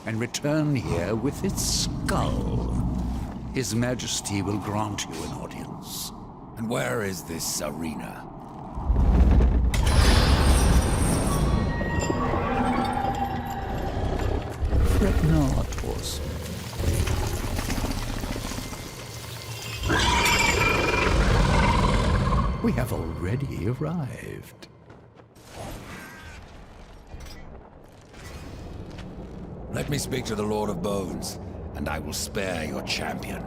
Speaker 10: and return here with its skull. His Majesty will grant you an audience.
Speaker 2: And where is this arena?
Speaker 10: Fret not, Horseman. We have already arrived.
Speaker 2: Let me speak to the Lord of Bones, and I will spare your champion.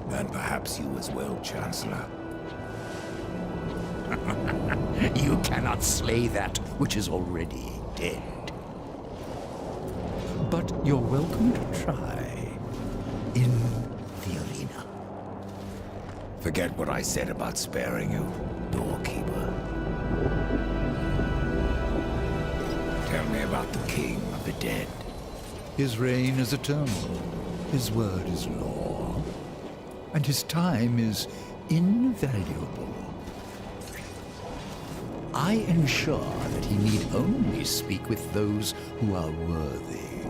Speaker 2: And perhaps you as well, Chancellor.
Speaker 10: You cannot slay that which is already dead. But you're welcome to try in the arena.
Speaker 2: Forget what I said about sparing you, doorkeeper. Tell me about the King of the Dead.
Speaker 10: His reign is eternal, his word is law, and his time is invaluable. I ensure that he need only speak with those who are worthy.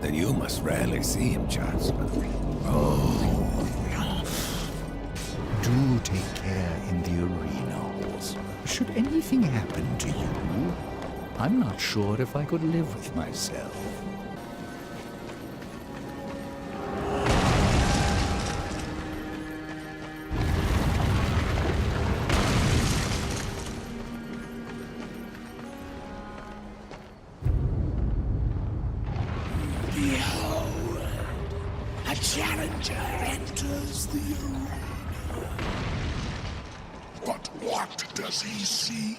Speaker 2: Then you must rarely see him, Chancellor.
Speaker 10: Do take care in the arena, Horseman. Should anything happen to you, I'm not sure if I could live with myself.
Speaker 1: Behold, a challenger enters the arena.
Speaker 7: But what does he seek?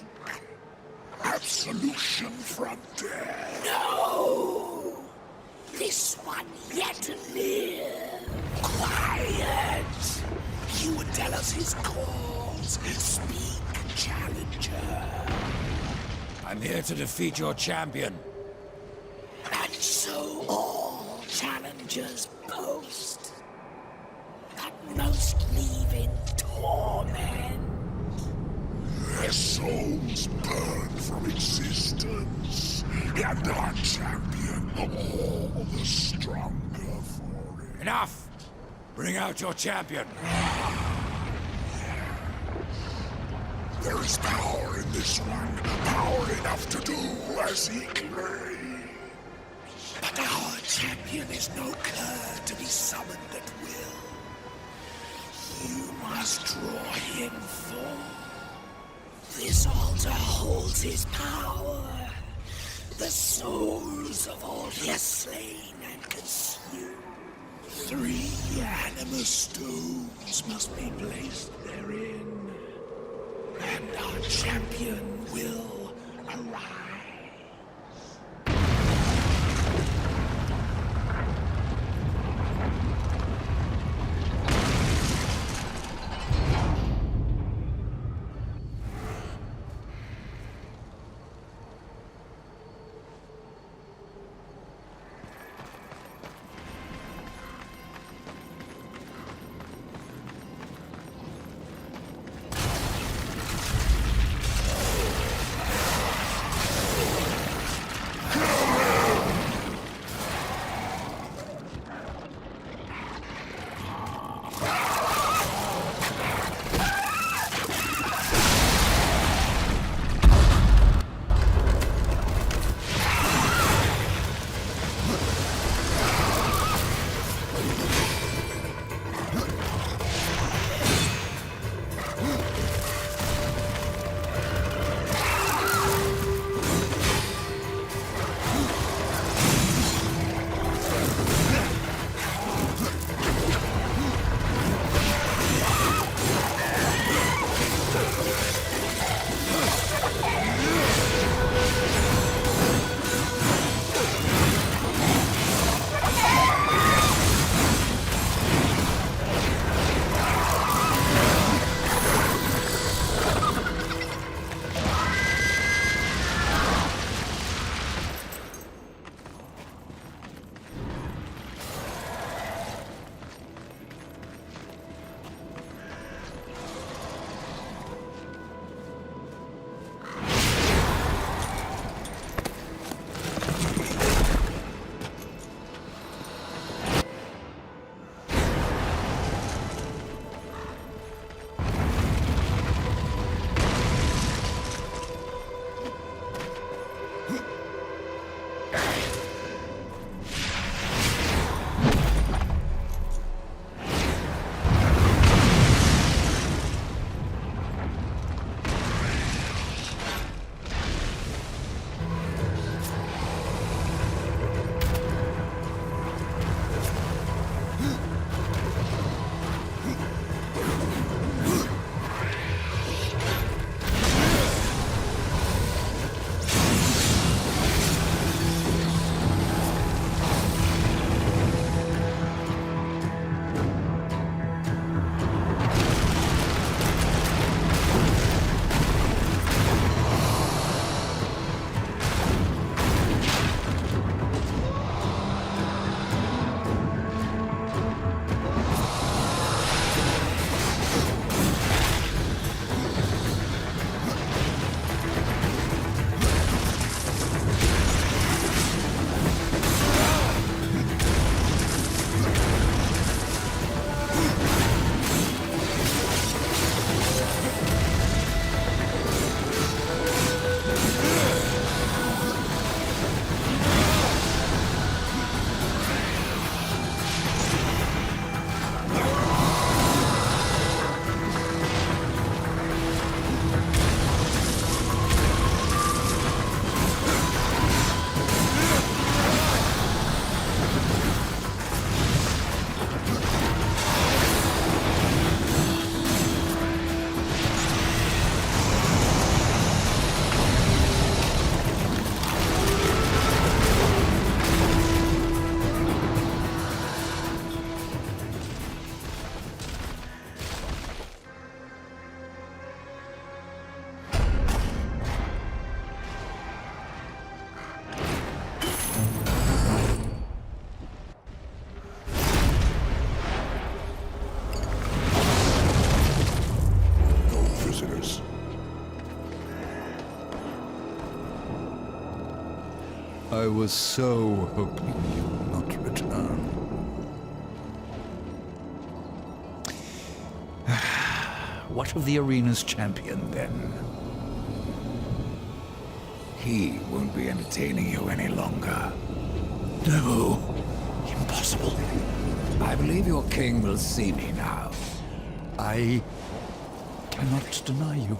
Speaker 7: Absolution from death.
Speaker 1: No! This one yet live. Quiet! He would tell us his cause. Speak, challenger.
Speaker 2: I'm here to defeat your champion.
Speaker 1: And so all challengers boast. But most leave in torment.
Speaker 7: Their souls burn from existence, and our champion all the stronger for it.
Speaker 2: Enough! Bring out your champion.
Speaker 7: There is power in this one, power enough to do as he claims.
Speaker 1: But our champion is no cur to be summoned at will. You must draw him forth. This altar holds his power. The souls of all he has slain and consumed. 3 animus stones must be placed therein. And our champion will arise.
Speaker 10: I was so hoping you would not return. What of the arena's champion, then?
Speaker 2: He won't be entertaining you any longer.
Speaker 1: No. Impossible.
Speaker 2: I believe your king will see me now.
Speaker 10: I cannot deny you.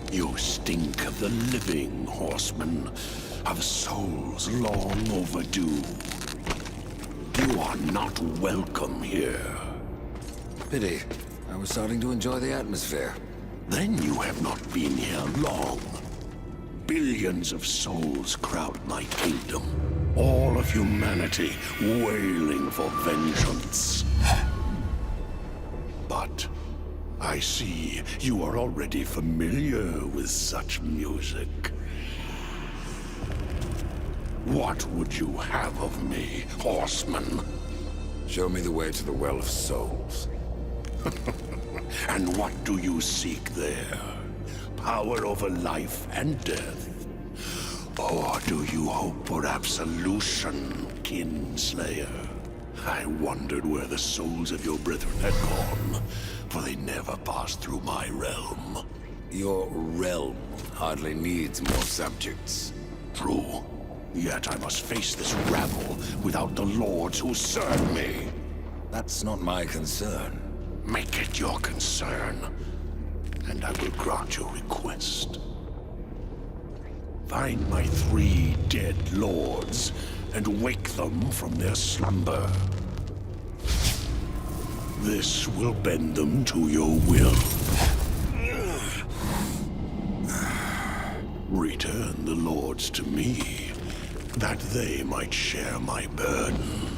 Speaker 7: You stink of the living, horseman, of souls long overdue. You are not welcome here.
Speaker 2: Pity. I was starting to enjoy the atmosphere.
Speaker 7: Then you have not been here long. Billions of souls crowd my kingdom. All of humanity wailing for vengeance. But I see you are already familiar with such music. What would you have of me, horseman?
Speaker 2: Show me the way to the Well of Souls.
Speaker 7: And what do you seek there? Power over life and death? Or do you hope for absolution, Kinslayer? I wondered where the souls of your brethren had gone, for they never passed through my realm.
Speaker 2: Your realm hardly needs more subjects.
Speaker 7: True. Yet I must face this rabble without the lords who serve me.
Speaker 2: That's not my concern.
Speaker 7: Make it your concern, and I will grant your request. Find my 3 dead lords, and wake them from their slumber. This will bend them to your will. Return the lords to me, that they might share my burden.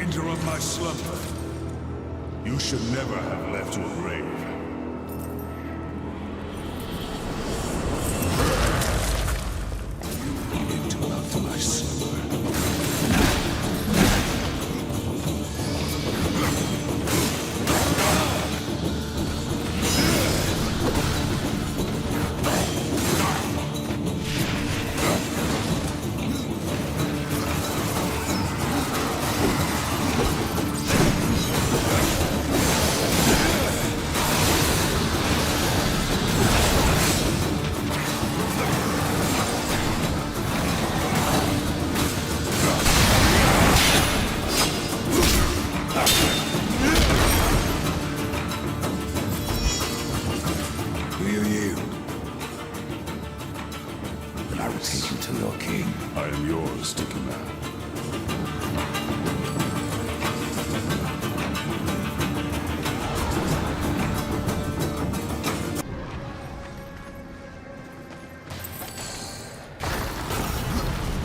Speaker 11: Interrupt my slumber. You should never have left your grave. You interrupt my slumber. I am yours, Sticky Man.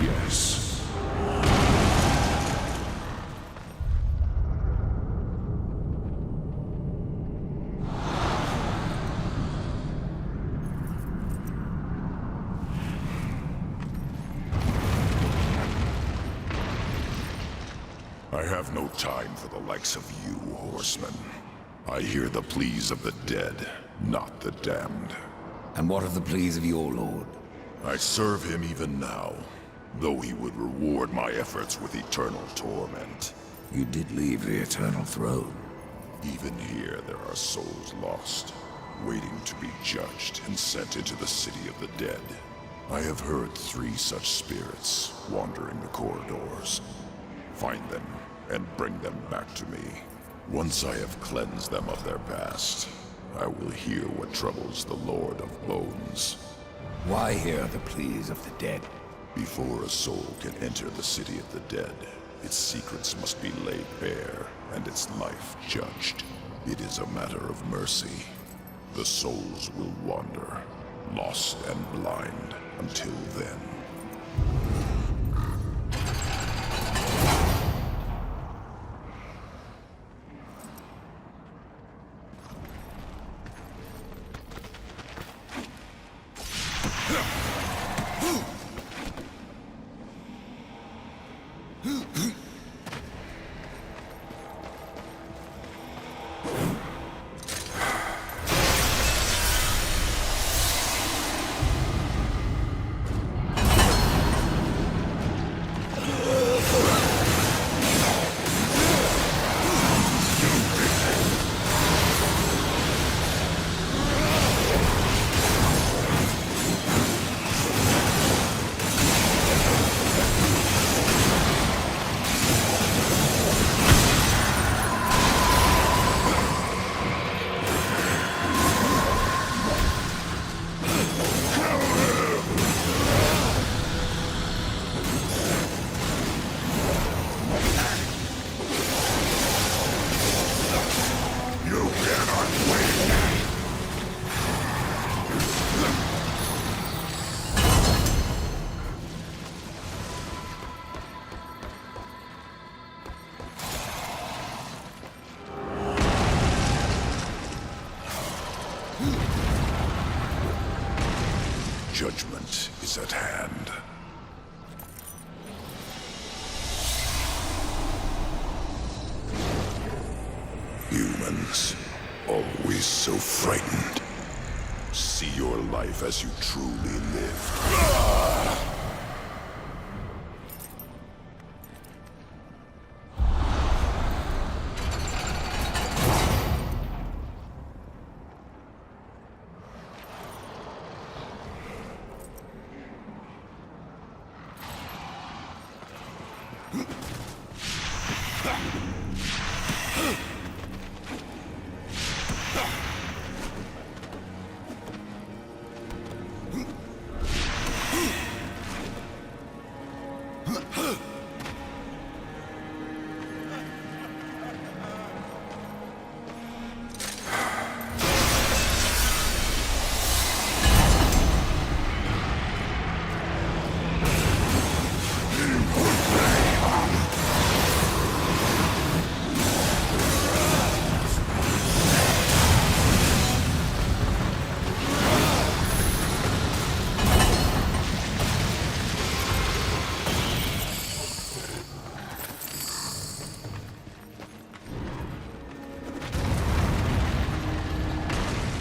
Speaker 11: Yes. I have no time for the likes of you, horsemen. I hear the pleas of the dead, not the damned.
Speaker 2: And what of the pleas of your lord?
Speaker 7: I serve him even now, though he would reward my efforts with eternal torment.
Speaker 2: You did leave the Eternal Throne.
Speaker 7: Even here there are souls lost, waiting to be judged and sent into the city of the dead.
Speaker 11: I have heard 3 such spirits wandering the corridors. Find them and bring them back to me. Once I have cleansed them of their past, I will hear what troubles the Lord of Bones.
Speaker 2: Why hear the pleas of the dead?
Speaker 11: Before a soul can enter the city of the dead, its secrets must be laid bare and its life judged. It is a matter of mercy. The souls will wander, lost and blind, until then. Judgment is at hand. Humans, always so frightened. See your life as you truly lived.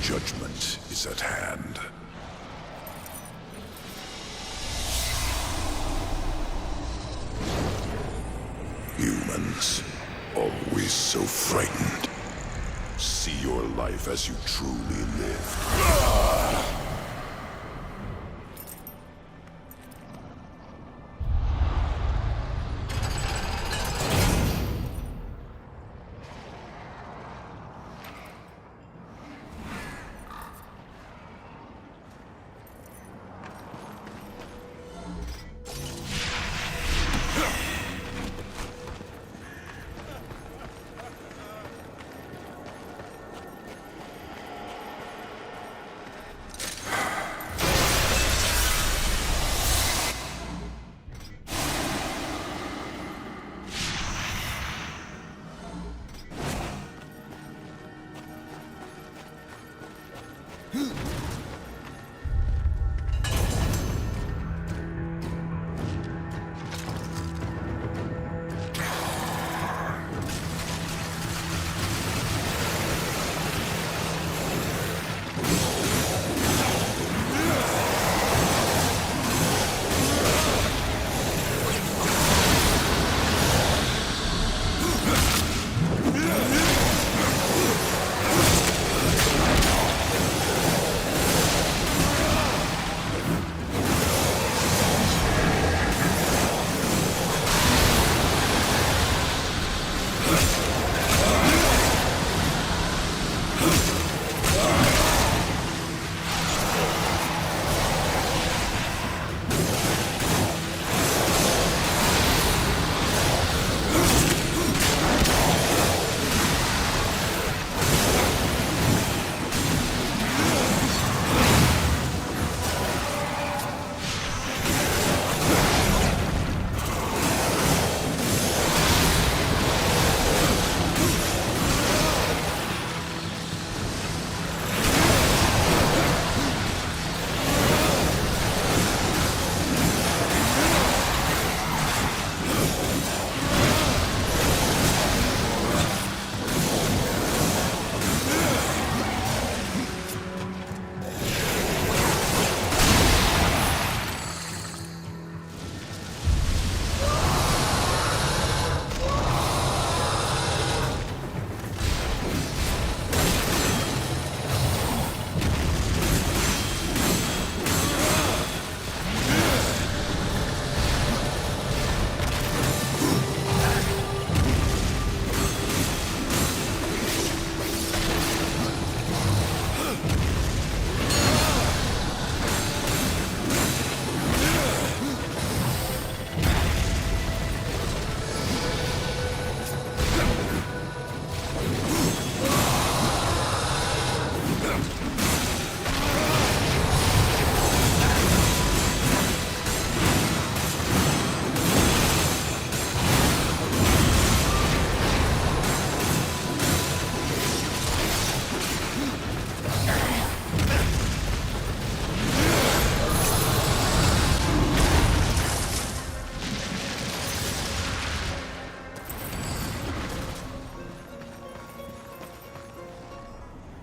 Speaker 11: Judgment is at hand. Humans, always so frightened. See your life as you truly lived.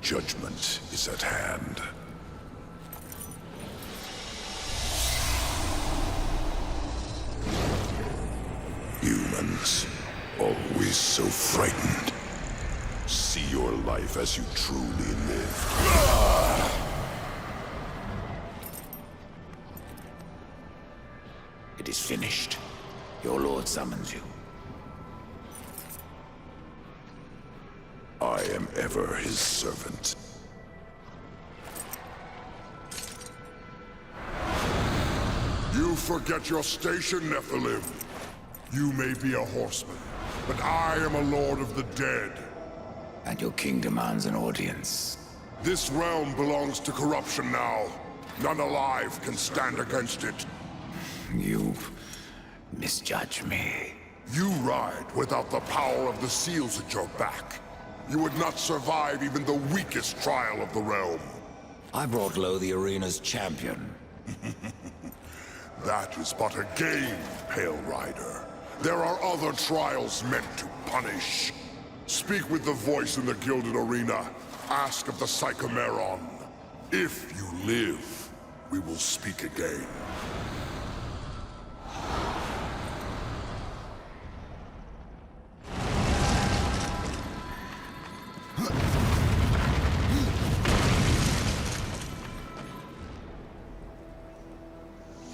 Speaker 11: Judgment is at hand. Humans, always so frightened. See your life as you truly live.
Speaker 2: It is finished. Your lord summons you.
Speaker 11: I am ever his servant. You forget your station, Nephilim. You may be a horseman, but I am a lord of the dead.
Speaker 2: And your king demands an audience.
Speaker 11: This realm belongs to corruption now. None alive can stand against it.
Speaker 2: You misjudge me.
Speaker 11: You ride without the power of the seals at your back. You would not survive even the weakest trial of the realm.
Speaker 2: I brought low the arena's champion.
Speaker 11: That is but a game, Pale Rider. There are other trials meant to punish. Speak with the voice in the Gilded Arena. Ask of the Psychomeron. If you live, we will speak again.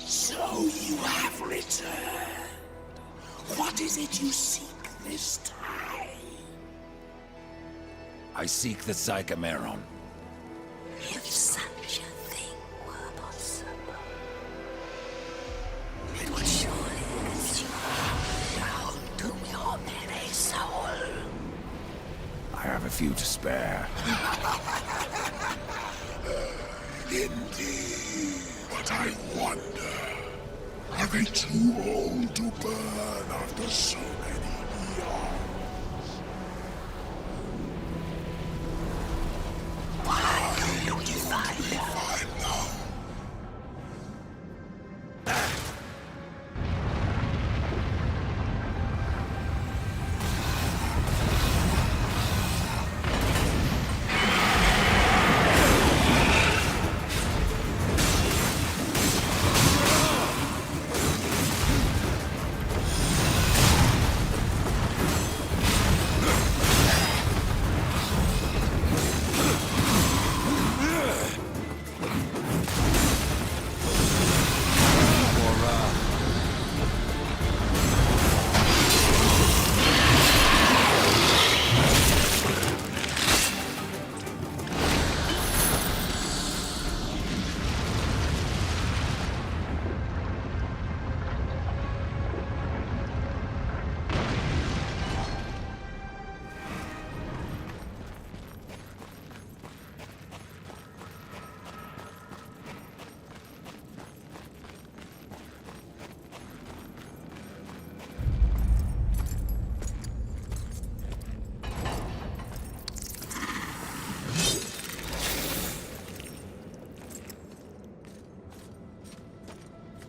Speaker 1: So you have returned. What is it you seek this time?
Speaker 2: I seek the Psychomeron.
Speaker 1: If such a thing were possible, it would surely consume down to your very soul.
Speaker 2: I have a few to spare.
Speaker 11: Indeed. But I wonder, are they too old to burn after so many eons?
Speaker 1: Why do you find
Speaker 11: now?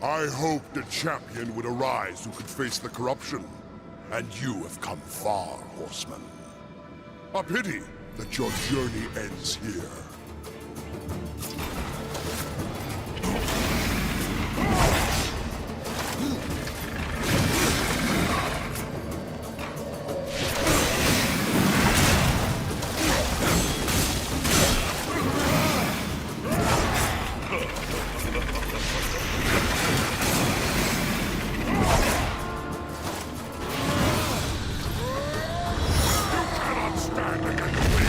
Speaker 11: I hoped a champion would arise who could face the corruption. And you have come far, Horseman. A pity that your journey ends here. You cannot stand against me!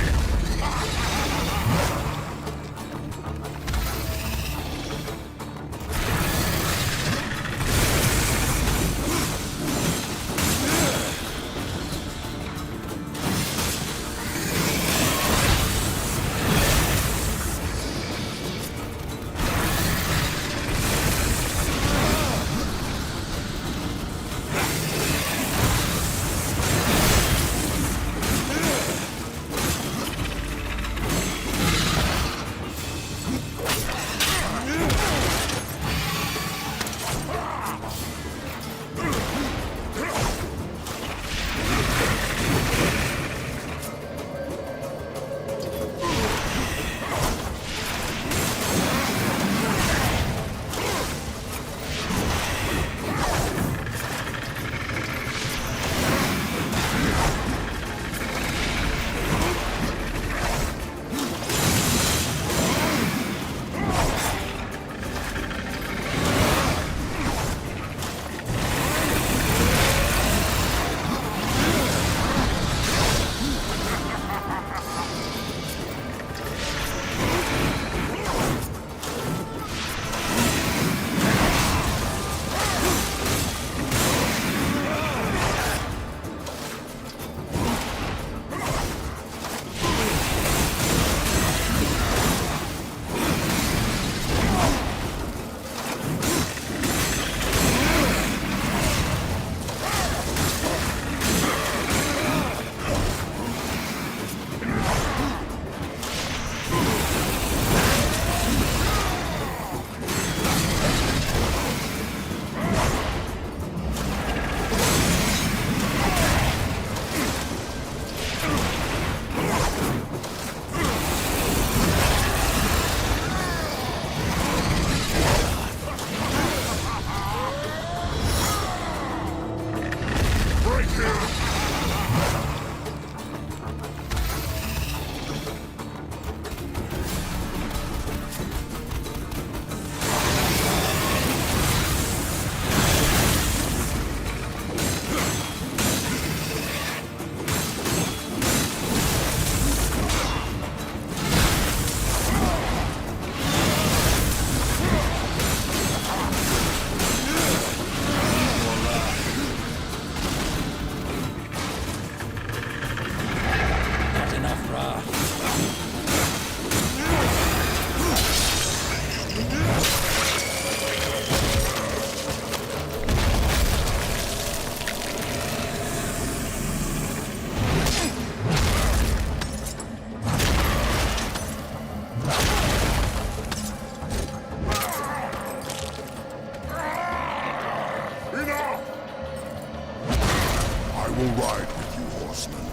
Speaker 11: horsemen,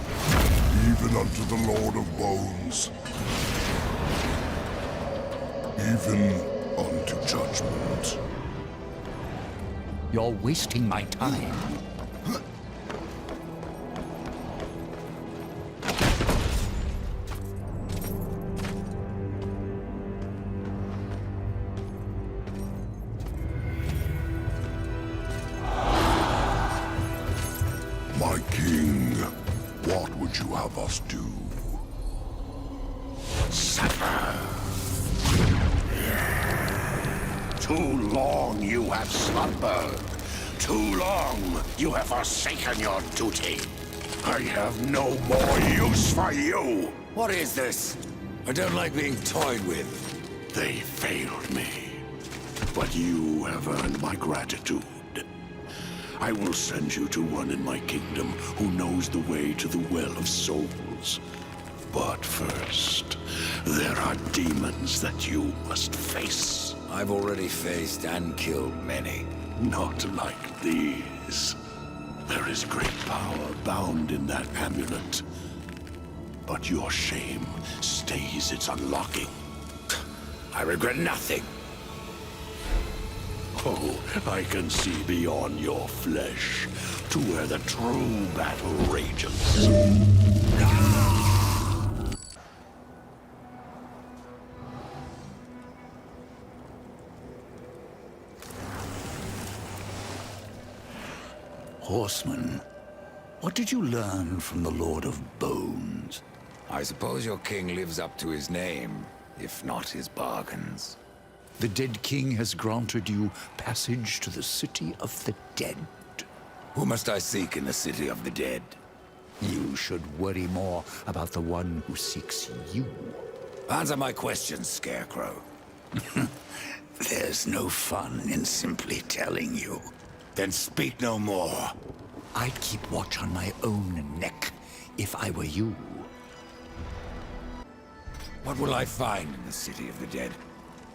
Speaker 11: even unto the Lord of Bones, even unto judgment.
Speaker 10: You're wasting my time.
Speaker 11: My king, what would you have us do?
Speaker 7: Suffer. Too long you have slumbered. Too long you have forsaken your duty. I have no more use for you.
Speaker 2: What is this? I don't like being toyed with.
Speaker 7: They failed me. But you have earned my gratitude. I will send you to one in my kingdom who knows the way to the Well of Souls. But first, there are demons that you must face.
Speaker 2: I've already faced and killed many.
Speaker 7: Not like these. There is great power bound in that amulet. But your shame stays its unlocking.
Speaker 2: I regret nothing.
Speaker 7: Oh, I can see beyond your flesh to where the true battle rages.
Speaker 10: Horseman, what did you learn from the Lord of Bones?
Speaker 2: I suppose your king lives up to his name, if not his bargains.
Speaker 10: The dead king has granted you passage to the city of the dead.
Speaker 2: Who must I seek in the city of the dead?
Speaker 10: You should worry more about the one who seeks you.
Speaker 2: Answer my questions, Scarecrow.
Speaker 10: There's no fun in simply telling you.
Speaker 2: Then speak no more.
Speaker 10: I'd keep watch on my own neck if I were you.
Speaker 2: What will I find in the city of the dead?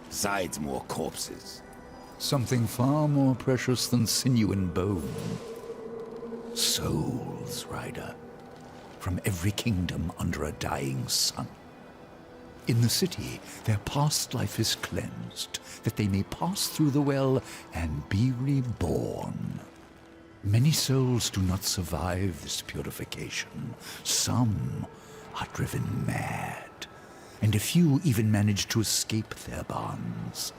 Speaker 2: Besides more corpses.
Speaker 10: Something far more precious than sinew and bone. Souls, Rider. From every kingdom under a dying sun. In the city, their past life is cleansed, that they may pass through the well and be reborn. Many souls do not survive this purification. Some are driven mad, and a few even manage to escape their bonds.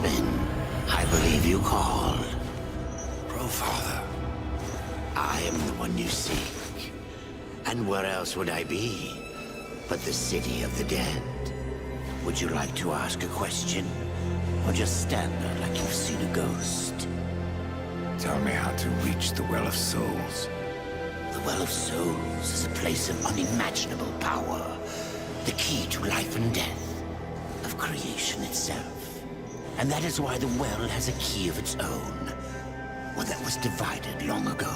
Speaker 1: Horseman, I believe you called.
Speaker 2: Crowfather.
Speaker 1: I am the one you seek. And where else would I be but the city of the dead? Would you like to ask a question? Or just stand there like you've seen a ghost?
Speaker 2: Tell me how to reach the Well of Souls.
Speaker 1: The Well of Souls is a place of unimaginable power. The key to life and death. Of creation itself. And that is why the well has a key of its own. One that was divided long ago.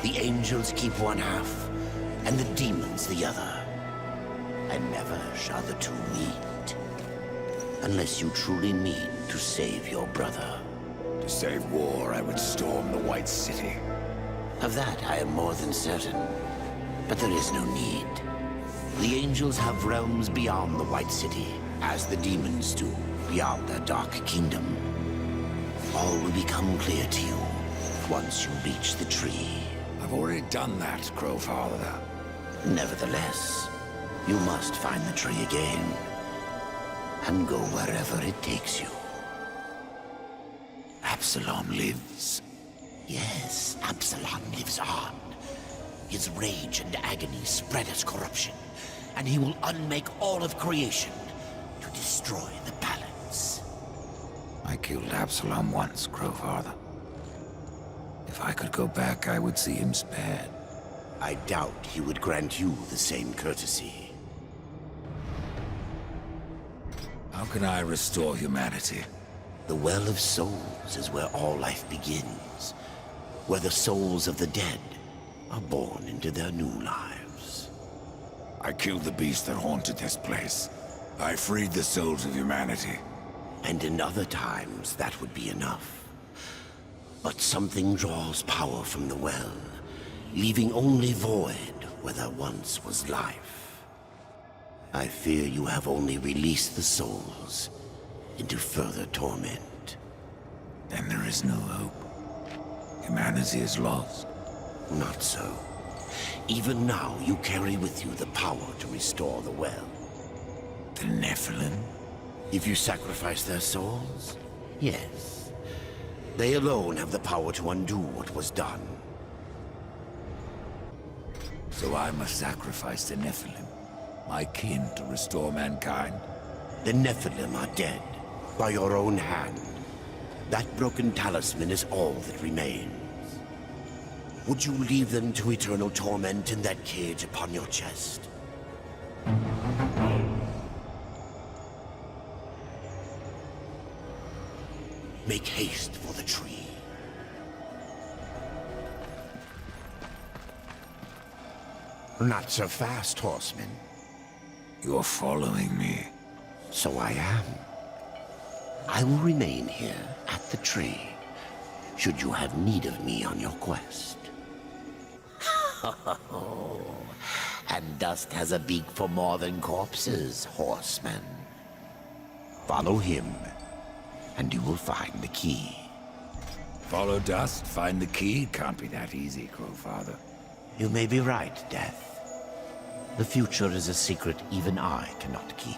Speaker 1: The angels keep one half, and the demons the other. And never shall the two meet. Unless you truly mean to save your brother.
Speaker 2: To save war, I would storm the White City.
Speaker 1: Of that I am more than certain. But there is no need. The angels have realms beyond the White City, as the demons do beyond their dark kingdom. All will become clear to you once you reach the tree.
Speaker 2: I've already done that, Crowfather.
Speaker 1: Nevertheless, you must find the tree again, and go wherever it takes you.
Speaker 2: Absalom lives.
Speaker 1: Yes, Absalom lives on. His rage and agony spread as corruption, and he will unmake all of creation to destroy the balance.
Speaker 2: I killed Absalom once, Crowfather. If I could go back, I would see him spared.
Speaker 1: I doubt he would grant you the same courtesy.
Speaker 2: How can I restore humanity?
Speaker 1: The Well of Souls is where all life begins. Where the souls of the dead are born into their new lives.
Speaker 2: I killed the beast that haunted this place. I freed the souls of humanity.
Speaker 1: And in other times, that would be enough. But something draws power from the well, leaving only void where there once was life. I fear you have only released the souls into further torment.
Speaker 2: Then there is no hope. Humanity is lost.
Speaker 1: Not so. Even now, you carry with you the power to restore the well.
Speaker 2: The Nephilim?
Speaker 1: If you sacrifice their souls, yes. They alone have the power to undo what was done.
Speaker 2: So I must sacrifice the Nephilim, my kin, to restore mankind?
Speaker 1: The Nephilim are dead, by your own hand. That broken talisman is all that remains. Would you leave them to eternal torment in that cage upon your chest? Make haste for the tree. Not so fast, Horseman.
Speaker 2: You're following me.
Speaker 1: So I am. I will remain here at the tree, should you have need of me on your quest. And dust has a beak for more than corpses, Horseman. Follow him, and you will find the key.
Speaker 2: Follow dust, find the key? Can't be that easy, Crowfather.
Speaker 1: You may be right, Death. The future is a secret even I cannot keep.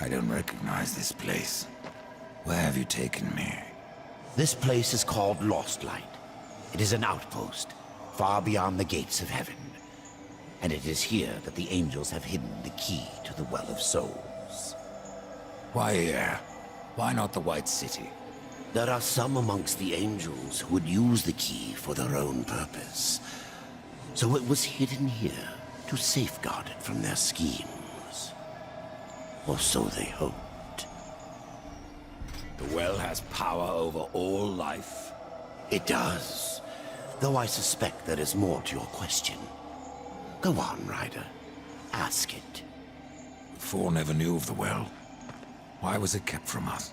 Speaker 2: I don't recognize this place. Where have you taken me?
Speaker 1: This place is called Lost Light. It is an outpost, far beyond the gates of heaven. And it is here that the angels have hidden the key to the Well of Souls.
Speaker 2: Why here? Why not the White City?
Speaker 1: There are some amongst the angels who would use the key for their own purpose. So it was hidden here to safeguard it from their schemes. Or so they hoped.
Speaker 2: The well has power over all life?
Speaker 1: It does. Though I suspect there is more to your question. Go on, Ryder. Ask it.
Speaker 2: The Four never knew of the well. Why was it kept from us?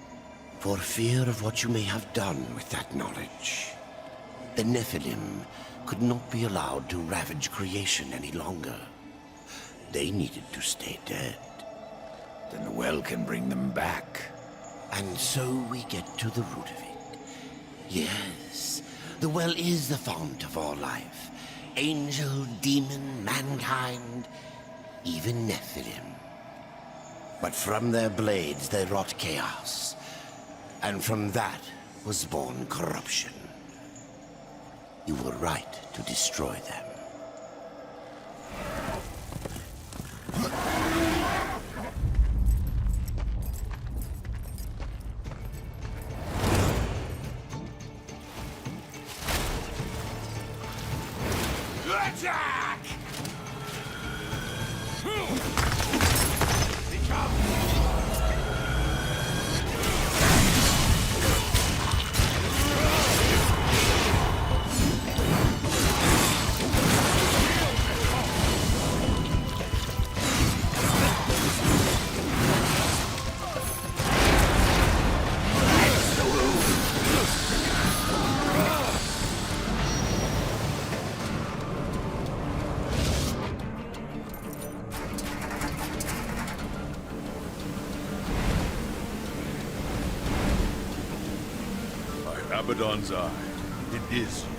Speaker 1: For fear of what you may have done with that knowledge. The Nephilim could not be allowed to ravage creation any longer. They needed to stay dead.
Speaker 2: Then the well can bring them back.
Speaker 1: And so we get to the root of it. Yes, the well is the fount of all life. Angel, demon, mankind, even Nephilim. But from their blades they wrought chaos. And from that was born corruption. You were right to destroy them.
Speaker 2: Attack!
Speaker 4: Abaddon's eye. It is you.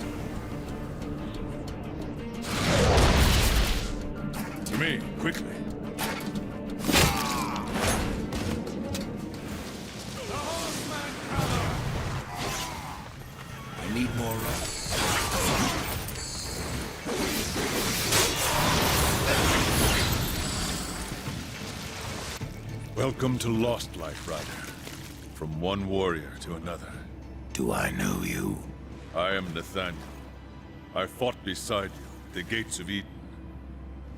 Speaker 4: To me, quickly.
Speaker 2: I need more rest.
Speaker 4: Welcome to Lost Life, Rider. From one warrior to another.
Speaker 2: Do I know you?
Speaker 4: I am Nathaniel. I fought beside you at the gates of Eden.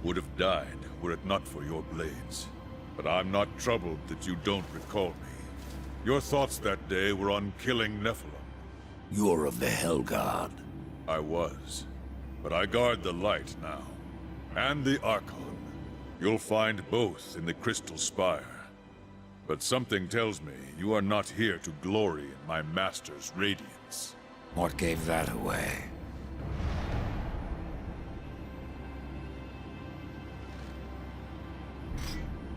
Speaker 4: Would have died were it not for your blades. But I'm not troubled that you don't recall me. Your thoughts that day were on killing Nephilim.
Speaker 2: You're of the Hellguard.
Speaker 4: I was. But I guard the light now. And the Archon. You'll find both in the Crystal Spire. But something tells me you are not here to glory in my master's radiance.
Speaker 2: What gave that away?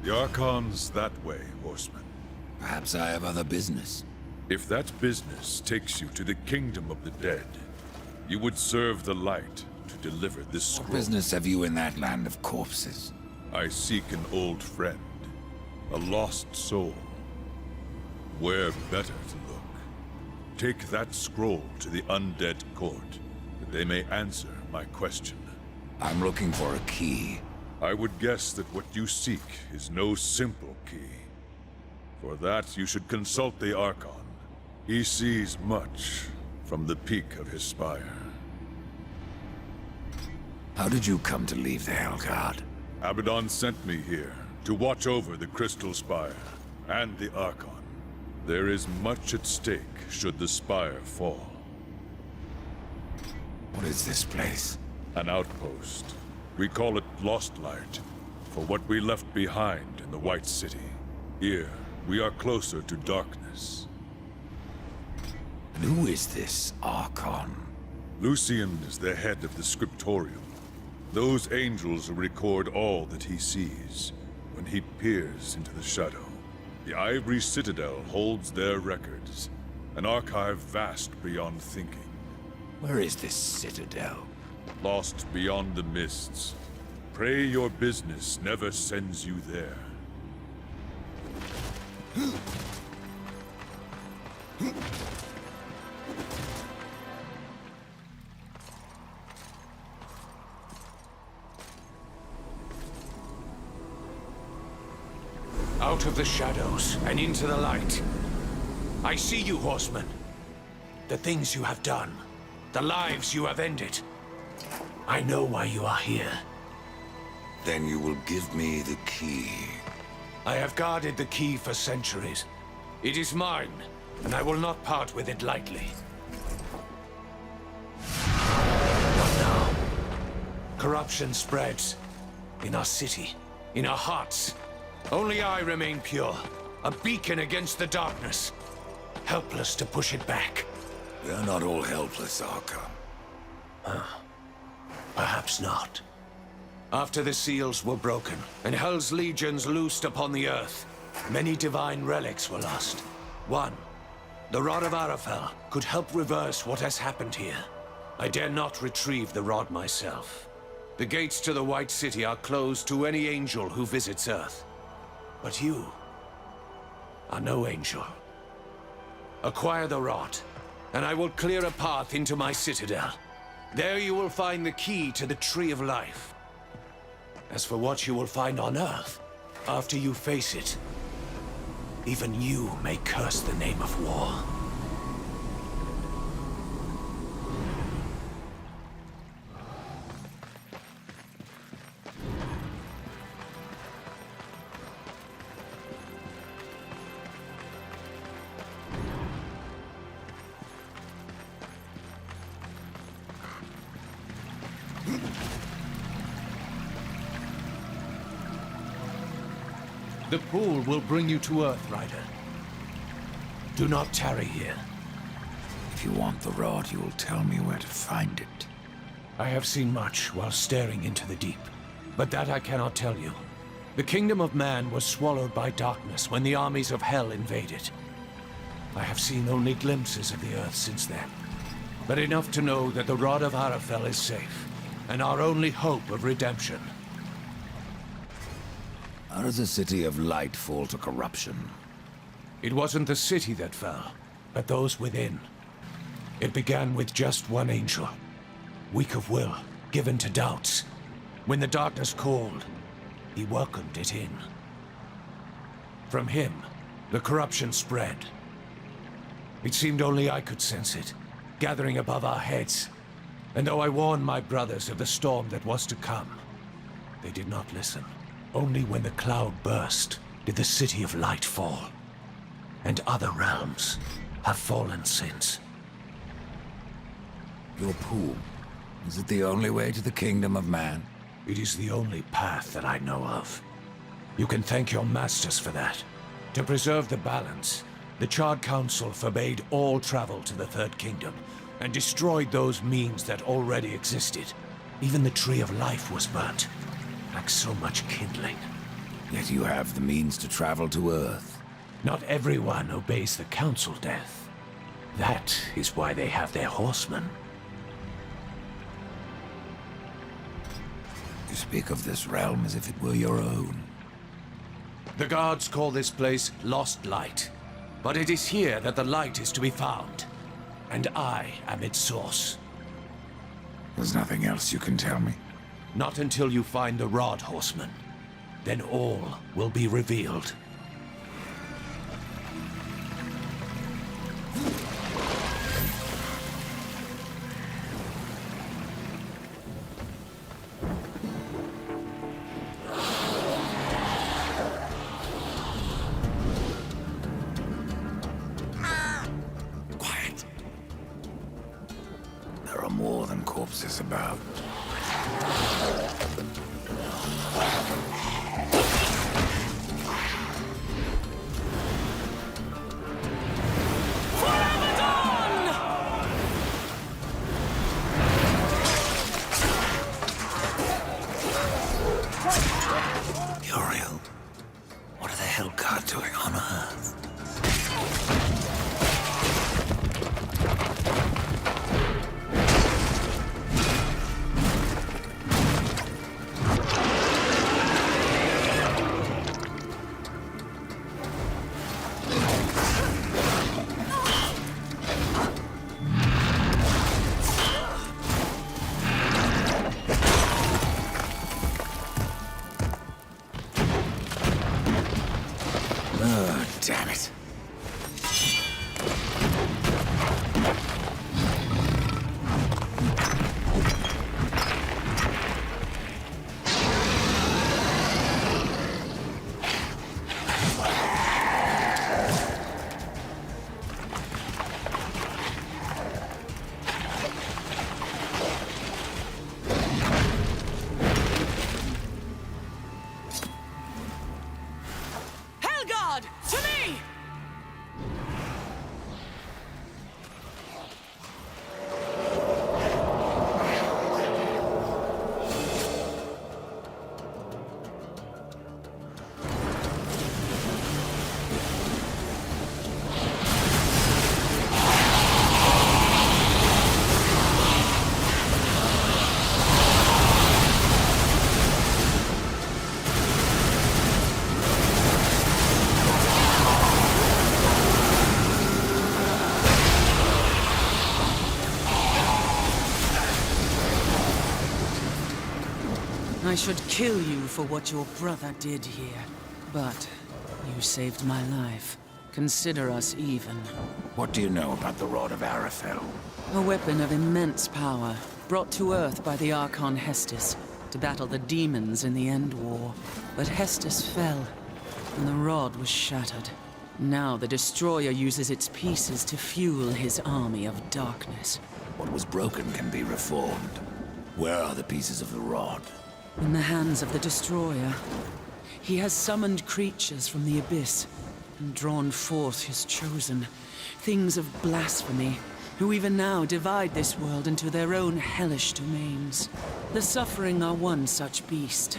Speaker 4: The Archon's that way, Horseman.
Speaker 2: Perhaps I have other business.
Speaker 4: If that business takes you to the kingdom of the dead, you would serve the light to deliver this scroll.
Speaker 2: What business have you in that land of corpses?
Speaker 4: I seek an old friend, a lost soul. Where better to look? Take that scroll to the undead court, that they may answer my question.
Speaker 2: I'm looking for a key.
Speaker 4: I would guess that what you seek is no simple key. For that, you should consult the Archon. He sees much from the peak of his spire.
Speaker 2: How did you come to leave the Hellguard?
Speaker 4: Abaddon sent me here to watch over the Crystal Spire and the Archon. There is much at stake should the spire fall.
Speaker 2: What is this place?
Speaker 4: An outpost. We call it Lost Light, for what we left behind in the White City. Here, we are closer to darkness.
Speaker 2: And who is this Archon?
Speaker 4: Lucian is the head of the Scriptorium. Those angels record all that he sees when he peers into the shadow. The Ivory Citadel holds their records, an archive vast beyond thinking.
Speaker 2: Where is this citadel?
Speaker 4: Lost beyond the mists. Pray your business never sends you there.
Speaker 12: Out of the shadows and into the light. I see you, Horseman. The things you have done. The lives you have ended. I know why you are here.
Speaker 2: Then you will give me the key.
Speaker 12: I have guarded the key for centuries. It is mine, and I will not part with it lightly. But now, corruption spreads. In our city, in our hearts. Only I remain pure, a beacon against the darkness. Helpless to push it back.
Speaker 2: We are not all helpless, Archon.
Speaker 12: Perhaps not. After the seals were broken, and Hell's legions loosed upon the earth, many divine relics were lost. One, the Rod of Arafel, could help reverse what has happened here. I dare not retrieve the rod myself. The gates to the White City are closed to any angel who visits Earth. But you are no angel. Acquire the rod, and I will clear a path into my citadel. There you will find the key to the Tree of Life. As for what you will find on Earth, after you face it, even you may curse the name of war.
Speaker 13: The pool will bring you to Earth, Rider.
Speaker 12: Do not tarry here.
Speaker 2: If you want the rod, you will tell me where to find it.
Speaker 12: I have seen much while staring into the deep, but that I cannot tell you. The kingdom of man was swallowed by darkness when the armies of hell invaded. I have seen only glimpses of the Earth since then, but enough to know that the Rod of Arafel is safe, and our only hope of redemption.
Speaker 2: How does a city of light fall to corruption?
Speaker 12: It wasn't the city that fell, but those within. It began with just one angel, weak of will, given to doubts. When the darkness called, he welcomed it in. From him, the corruption spread. It seemed only I could sense it, gathering above our heads. And though I warned my brothers of the storm that was to come, they did not listen. Only when the cloud burst did the City of Light fall. And other realms have fallen since.
Speaker 2: Your pool, is it the only way to the kingdom of man?
Speaker 12: It is the only path that I know of. You can thank your masters for that. To preserve the balance, the Charred Council forbade all travel to the Third Kingdom, and destroyed those means that already existed. Even the Tree of Life was burnt. Like so much kindling.
Speaker 2: Yet you have the means to travel to Earth.
Speaker 12: Not everyone obeys the Council, Death. That is why they have their horsemen.
Speaker 2: You speak of this realm as if it were your own.
Speaker 12: The guards call this place Lost Light. But it is here that the light is to be found. And I am its source.
Speaker 2: There's nothing else you can tell me?
Speaker 12: Not until you find the rod, Horseman. Then all will be revealed.
Speaker 2: Quiet. There are more than corpses about. Uriel, what are the Hellguard doing on Earth? Damn it.
Speaker 8: Hellguard, to me! I should kill you for what your brother did here. But you saved my life. Consider us even.
Speaker 2: What do you know about the Rod of Arafel?
Speaker 8: A weapon of immense power, brought to Earth by the Archon Hestus to battle the demons in the End War. But Hestus fell, and the rod was shattered. Now the Destroyer uses its pieces to fuel his army of darkness.
Speaker 2: What was broken can be reformed. Where are the pieces of the rod?
Speaker 8: In the hands of the Destroyer. He has summoned creatures from the Abyss, and drawn forth his chosen, things of blasphemy, who even now divide this world into their own hellish domains. The Suffering are one such beast.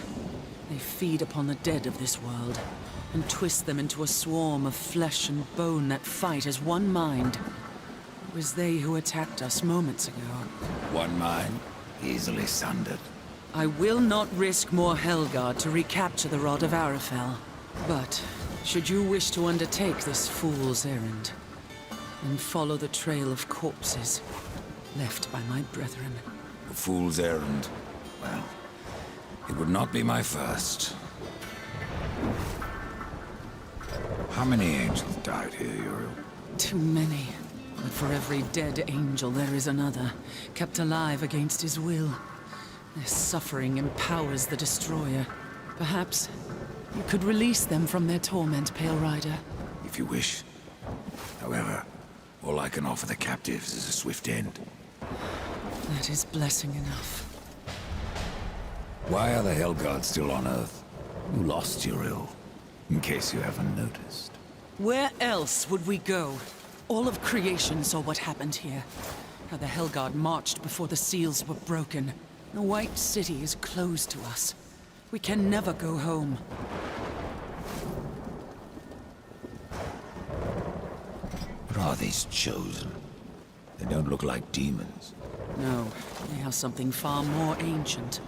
Speaker 8: They feed upon the dead of this world, and twist them into a swarm of flesh and bone that fight as one mind. It was they who attacked us moments ago.
Speaker 2: One mind, easily sundered.
Speaker 8: I will not risk more Helgard to recapture the Rod of Arafel. But, should you wish to undertake this fool's errand, and follow the trail of corpses left by my brethren.
Speaker 2: A fool's errand? Well, it would not be my first. How many angels died here, Uriel?
Speaker 8: Too many. But for every dead angel there is another, kept alive against his will. Their suffering empowers the Destroyer. Perhaps you could release them from their torment, Pale Rider.
Speaker 2: If you wish. However, all I can offer the captives is a swift end.
Speaker 8: That is blessing enough.
Speaker 2: Why are the Helguards still on Earth? You lost Uriel, in case you haven't noticed.
Speaker 8: Where else would we go? All of creation saw what happened here. How the Helguard marched before the seals were broken. The White City is closed to us. We can never go home.
Speaker 2: What are these chosen? They don't look like demons.
Speaker 8: No, they are something far more ancient.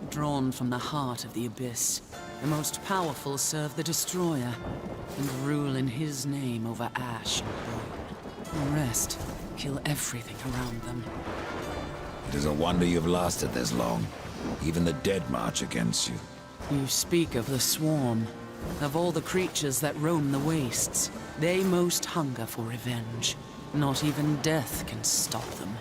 Speaker 8: Drawn from the heart of the Abyss. The most powerful serve the Destroyer, and rule in his name over ash and bone. The rest kill everything around them.
Speaker 2: It is a wonder you've lasted this long. Even the dead march against you.
Speaker 8: You speak of the Swarm. Of all the creatures that roam the wastes, they most hunger for revenge. Not even death can stop them.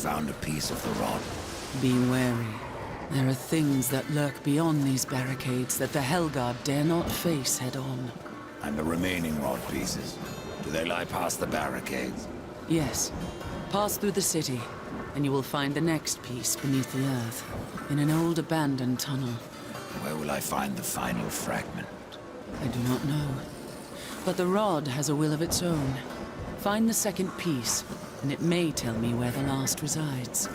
Speaker 2: Found a piece of the rod.
Speaker 8: Be wary. There are things that lurk beyond these barricades that the Helguard dare not face head-on.
Speaker 2: And the remaining rod pieces? Do they lie past the barricades?
Speaker 8: Yes. Pass through the city, and you will find the next piece beneath the earth, in an old abandoned tunnel.
Speaker 2: Where will I find the final fragment?
Speaker 8: I do not know. But the rod has a will of its own. Find the second piece, and it may tell me where the last resides.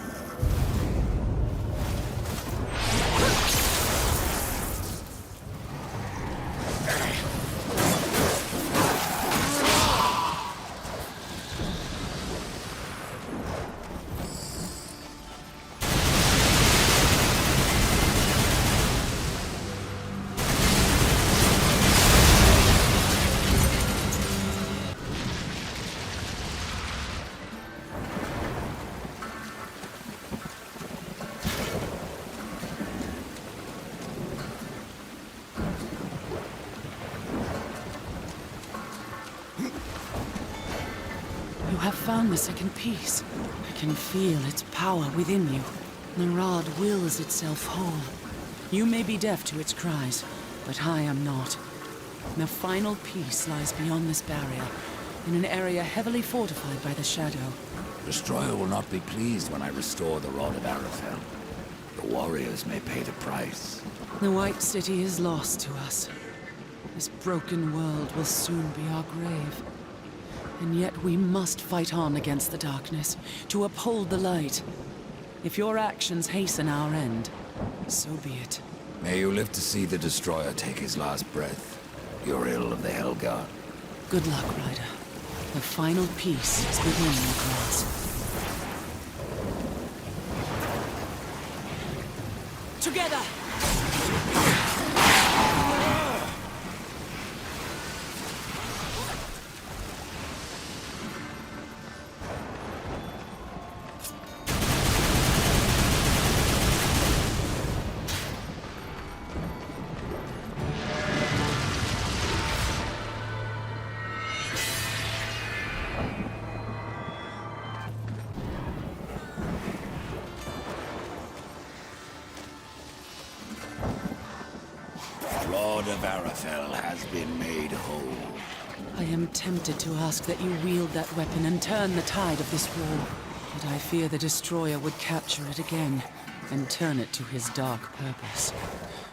Speaker 8: You have found the second piece. I can feel its power within you. The rod wills itself whole. You may be deaf to its cries, but I am not. The final piece lies beyond this barrier, in an area heavily fortified by the Shadow.
Speaker 2: Destroyer will not be pleased when I restore the Rod of Arafel. The warriors may pay the price.
Speaker 8: The White City is lost to us. This broken world will soon be our grave. And yet we must fight on against the darkness, to uphold the light. If your actions hasten our end, so be it.
Speaker 2: May you live to see the Destroyer take his last breath. Uriel of the Helguard.
Speaker 8: Good luck, Ryder. The final piece is within your grasp. Together!
Speaker 2: Has been made whole.
Speaker 8: I am tempted to ask that you wield that weapon and turn the tide of this war. But I fear the Destroyer would capture it again and turn it to his dark purpose.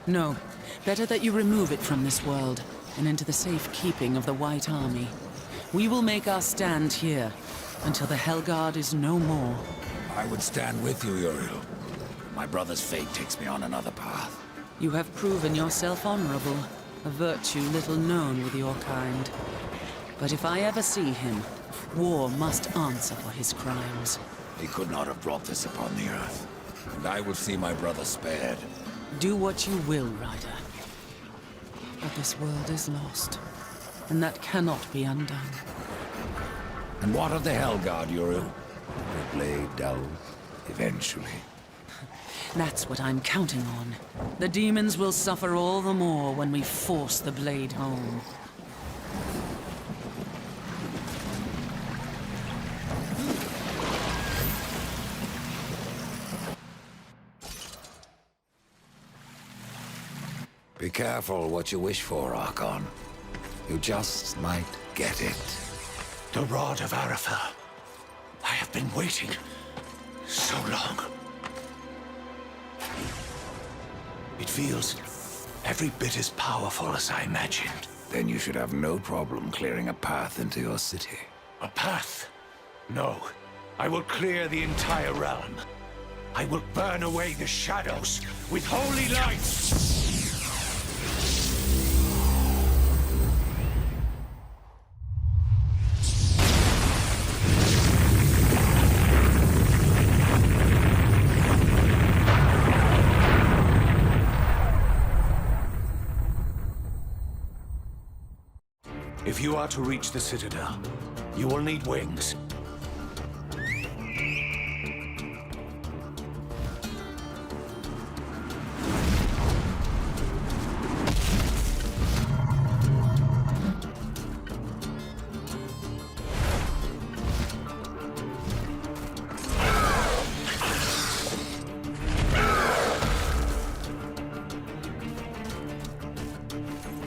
Speaker 8: No, better that you remove it from this world and into the safe keeping of the White Army. We will make our stand here until the Helguard is no more.
Speaker 2: I would stand with you, Uriel. My brother's fate takes me on another path.
Speaker 8: You have proven yourself honorable. A virtue little known with your kind. But if I ever see him, war must answer for his crimes.
Speaker 2: He could not have brought this upon the earth. And I will see my brother spared.
Speaker 8: Do what you will, Ryder. But this world is lost, and that cannot be undone.
Speaker 2: And what of the Helguard, Uriel? The blade dull, eventually.
Speaker 8: That's what I'm counting on. The demons will suffer all the more when we force the blade home.
Speaker 2: Be careful what you wish for, Archon. You just might get it.
Speaker 12: The Rod of Arathar. I have been waiting so long. It feels every bit as powerful as I imagined.
Speaker 2: Then you should have no problem clearing a path into your city.
Speaker 12: A path? No. I will clear the entire realm. I will burn away the shadows with holy light. If you are to reach the Citadel, you will need wings.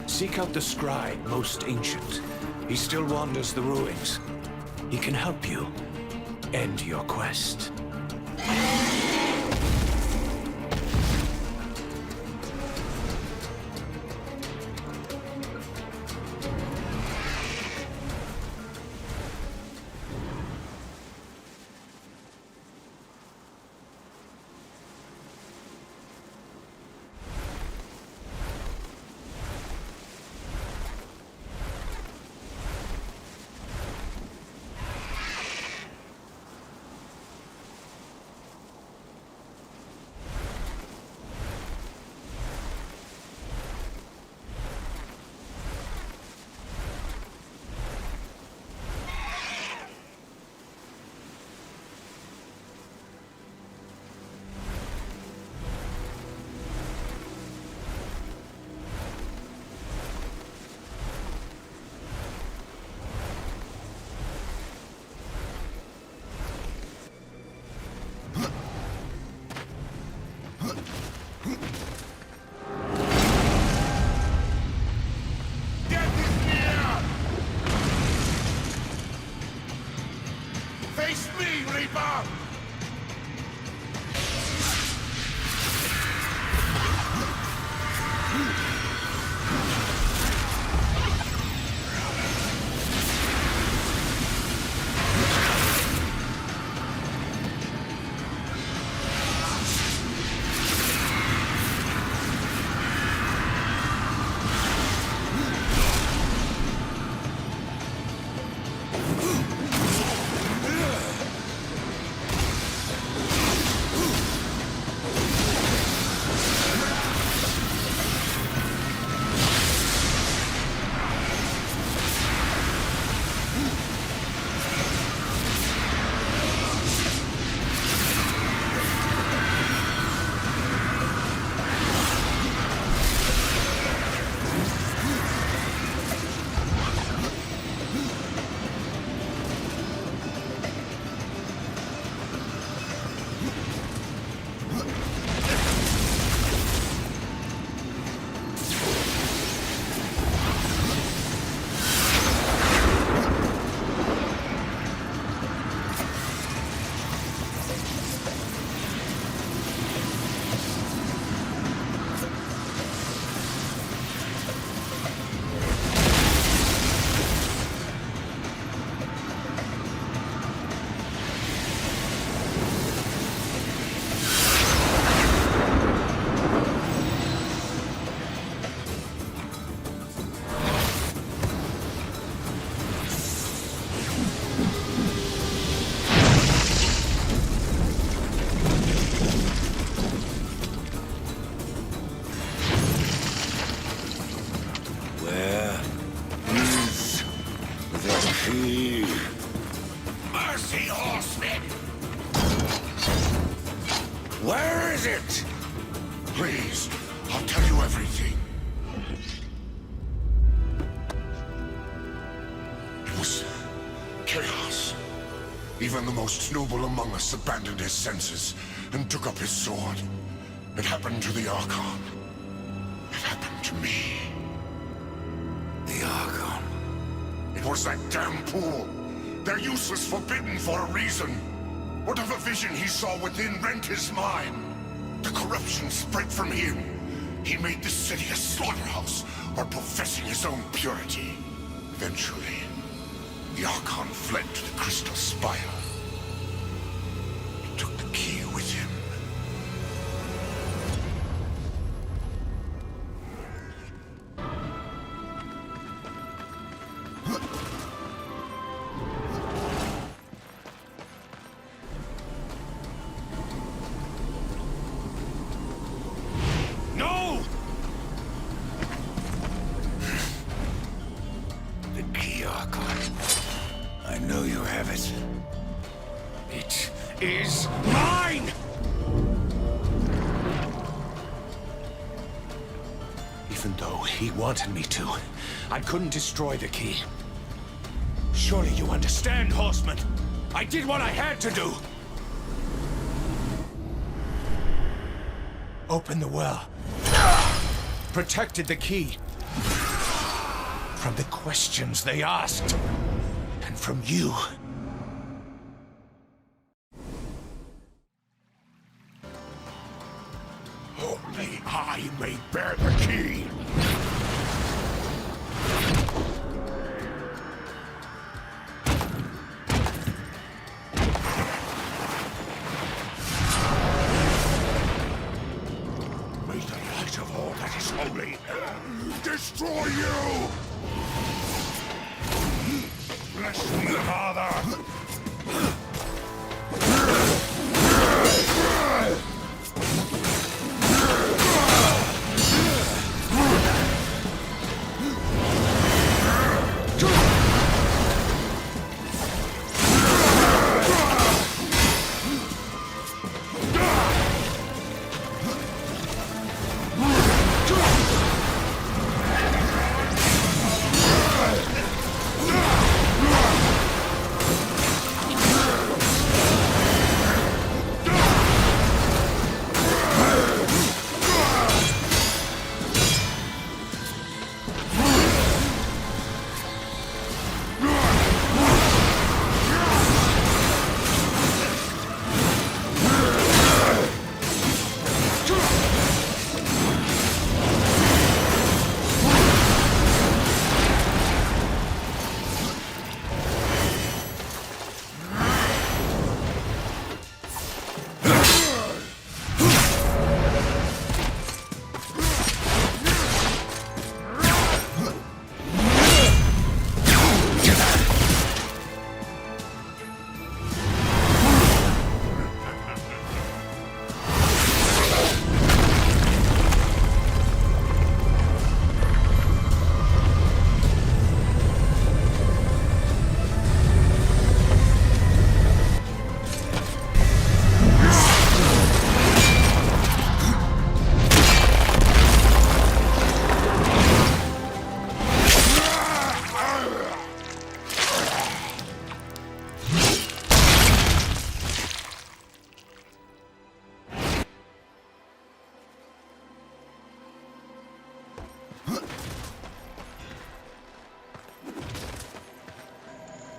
Speaker 12: Seek out the scribe, most ancient. He still wanders the ruins. He can help you end your quest.
Speaker 11: Where is it? Please, I'll tell you everything. It was chaos. Even the most noble among us abandoned his senses and took up his sword. It happened to the Archon. It happened to me.
Speaker 2: The Archon.
Speaker 11: It was that damn pool. They're useless, forbidden for a reason. Whatever vision he saw within rent his mind. The corruption spread from him. He made the city a slaughterhouse while professing his own purity. Eventually, the Archon fled to the Crystal Spire. He took the key with him.
Speaker 12: No!
Speaker 2: The key, Archon. I know you have it.
Speaker 12: It is mine! Even though he wanted me to, I couldn't destroy the key. Surely you understand, Horseman. I did what I had to do. Opened the well. Protected the key. From the questions they asked. And from you.
Speaker 11: Only I may bear the key. May the light of all that is holy destroy you! Bless me, Father!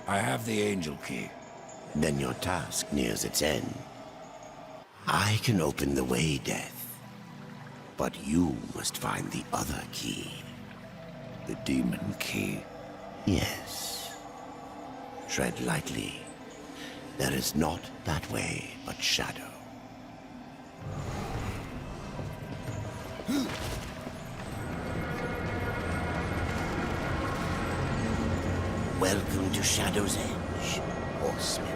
Speaker 2: I have the angel key.
Speaker 1: Then your task nears its end. I can open the way, Death. But you must find the other key.
Speaker 2: The demon key.
Speaker 1: Yes. Tread lightly. There is not that way but shadow. Welcome to Shadow's Edge, Horseman.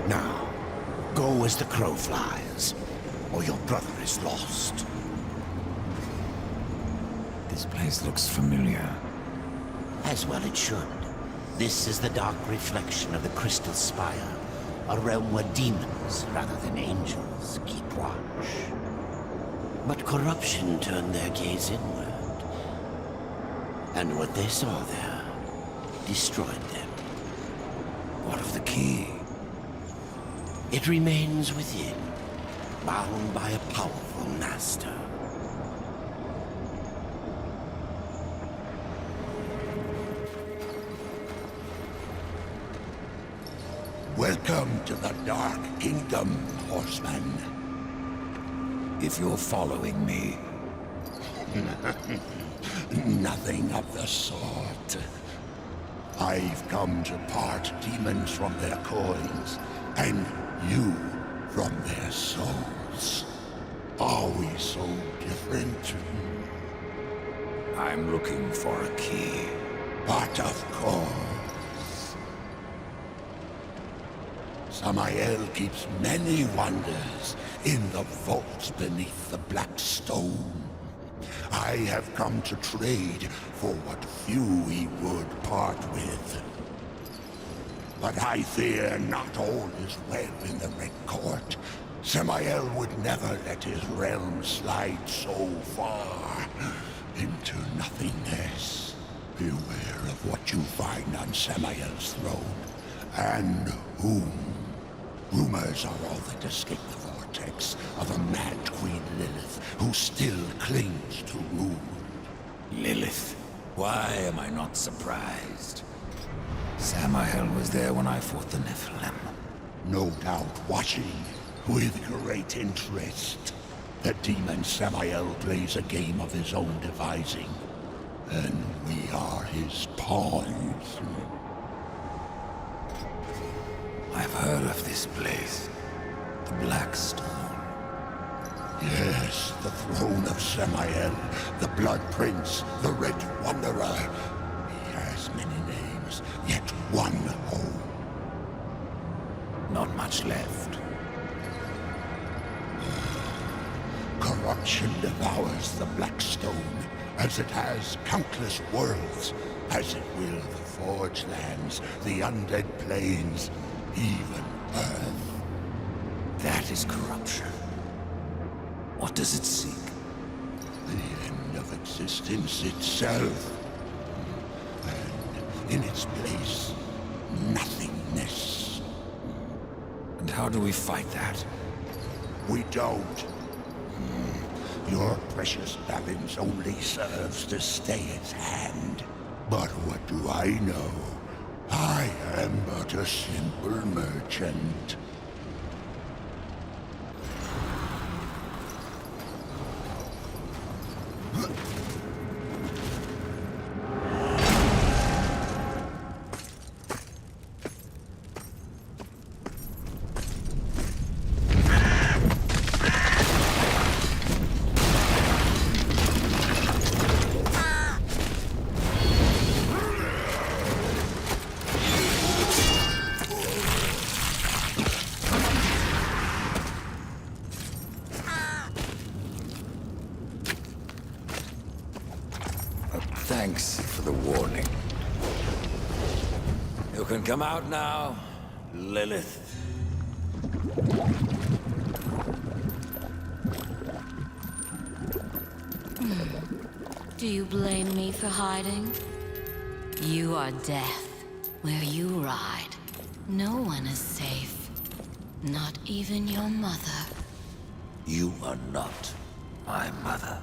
Speaker 1: Now, go as the crow flies, or your brother is lost.
Speaker 2: This place looks familiar.
Speaker 1: As well it should. This is the dark reflection of the Crystal Spire, A realm where demons, rather than angels, keep watch. But corruption turned their gaze inward. And what they saw there destroyed them.
Speaker 2: What of the key?
Speaker 1: It remains within, bound by a powerful master.
Speaker 7: Welcome to the Dark Kingdom, Horseman.
Speaker 2: If you're following me.
Speaker 7: Nothing of the sort. I've come to part demons from their coins, and you from their souls. Are we so different?
Speaker 2: I'm looking for a key.
Speaker 7: But of course. Samael keeps many wonders in the vaults beneath the black stone. I have come to trade for what few he would part with. But I fear not all is well in the Red Court. Samael would never let his realm slide so far into nothingness. Beware of what you find on Samael's throne, and whom. Rumors are all that escape the vortex of a mad Queen Lilith who still clings to rule.
Speaker 2: Lilith? Why am I not surprised? Samael was there when I fought the Nephilim.
Speaker 7: No doubt watching with great interest. The demon Samael plays a game of his own devising, and we are his pawns.
Speaker 2: I've heard of this place. The Black Stone.
Speaker 7: Yes, the throne of Samael, the Blood Prince, the Red Wanderer. He has many names, yet one home.
Speaker 2: Not much left.
Speaker 7: Corruption devours the Black Stone, as it has countless worlds, as it will the Forge Lands, the Undead Plains, even Earth.
Speaker 2: That is corruption. What does it seek?
Speaker 7: The end of existence itself. And in its place, nothingness.
Speaker 2: And how do we fight that?
Speaker 7: We don't. Your precious balance only serves to stay its hand. But what do I know? I am but a simple merchant.
Speaker 2: Thanks for the warning. You can come out now, Lilith.
Speaker 14: Do you blame me for hiding? You are death. Where you ride, no one is safe. Not even your mother.
Speaker 2: You are not my mother.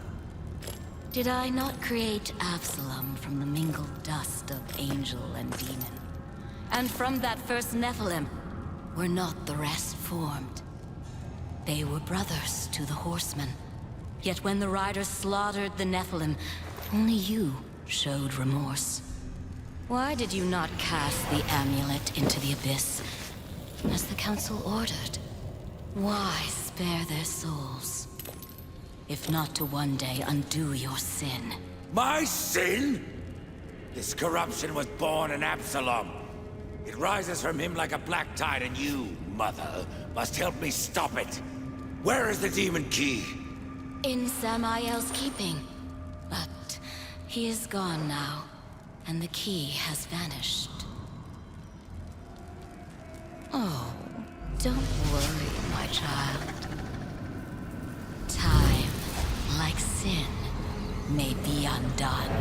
Speaker 14: Did I not create Absalom from the mingled dust of angel and demon? And from that first Nephilim, were not the rest formed? They were brothers to the Horsemen. Yet when the riders slaughtered the Nephilim, only you showed remorse. Why did you not cast the Amulet into the abyss, as the Council ordered? Why spare their souls? If not to one day undo your sin.
Speaker 2: My sin? This corruption was born in Absalom. It rises from him like a black tide, and you, Mother, must help me stop it. Where is the demon key?
Speaker 14: In Samael's keeping. But he is gone now, and the key has vanished. Oh, Don't worry, my child. Time, like sin, may be undone.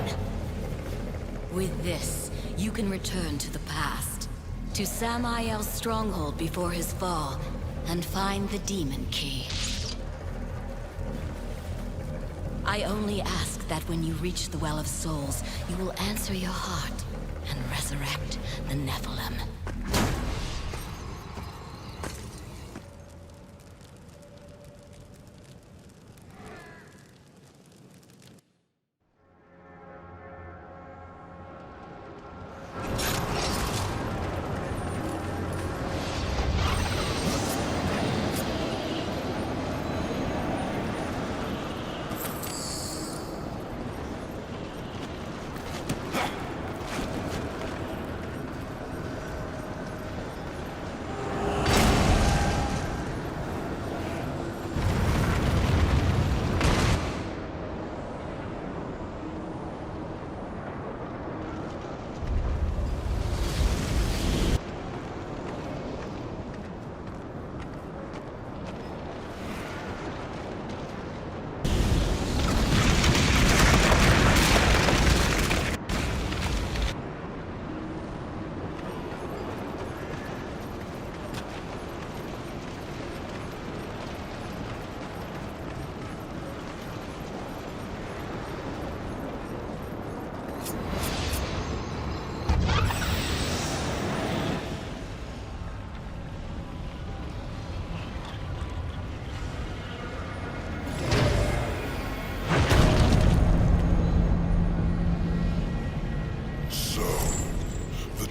Speaker 14: With this, you can return to the past, to Samael's stronghold before his fall, and find the demon key. I only ask that when you reach the Well of Souls, you will answer your heart and resurrect the Nephilim.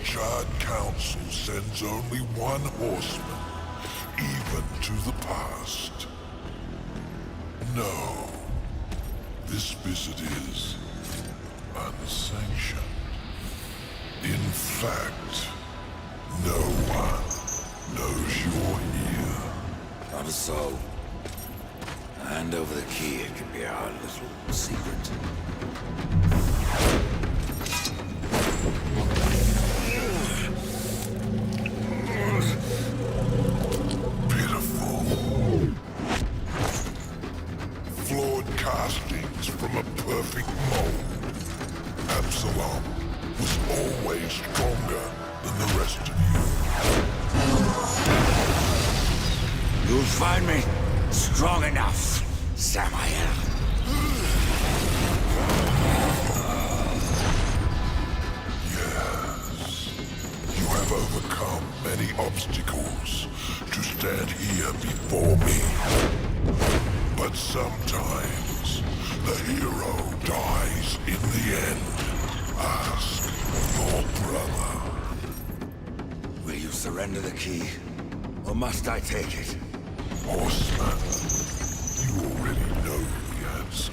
Speaker 7: Charred Council sends only one horseman, even to the past. No, this visit is unsanctioned. In fact, no one knows you're here.
Speaker 2: Not a soul. Hand over the key, it can be our little secret.
Speaker 7: Pitiful. Flawed castings from a perfect mold. Absalom was always stronger than the rest of you.
Speaker 2: You'll find me strong enough, Samael.
Speaker 7: Yes. You have overcome many obstacles to stand here before me. But sometimes the hero dies in the end. Ask your brother.
Speaker 2: Will you surrender the key? Or must I take it?
Speaker 7: Horseman, you already know the answer.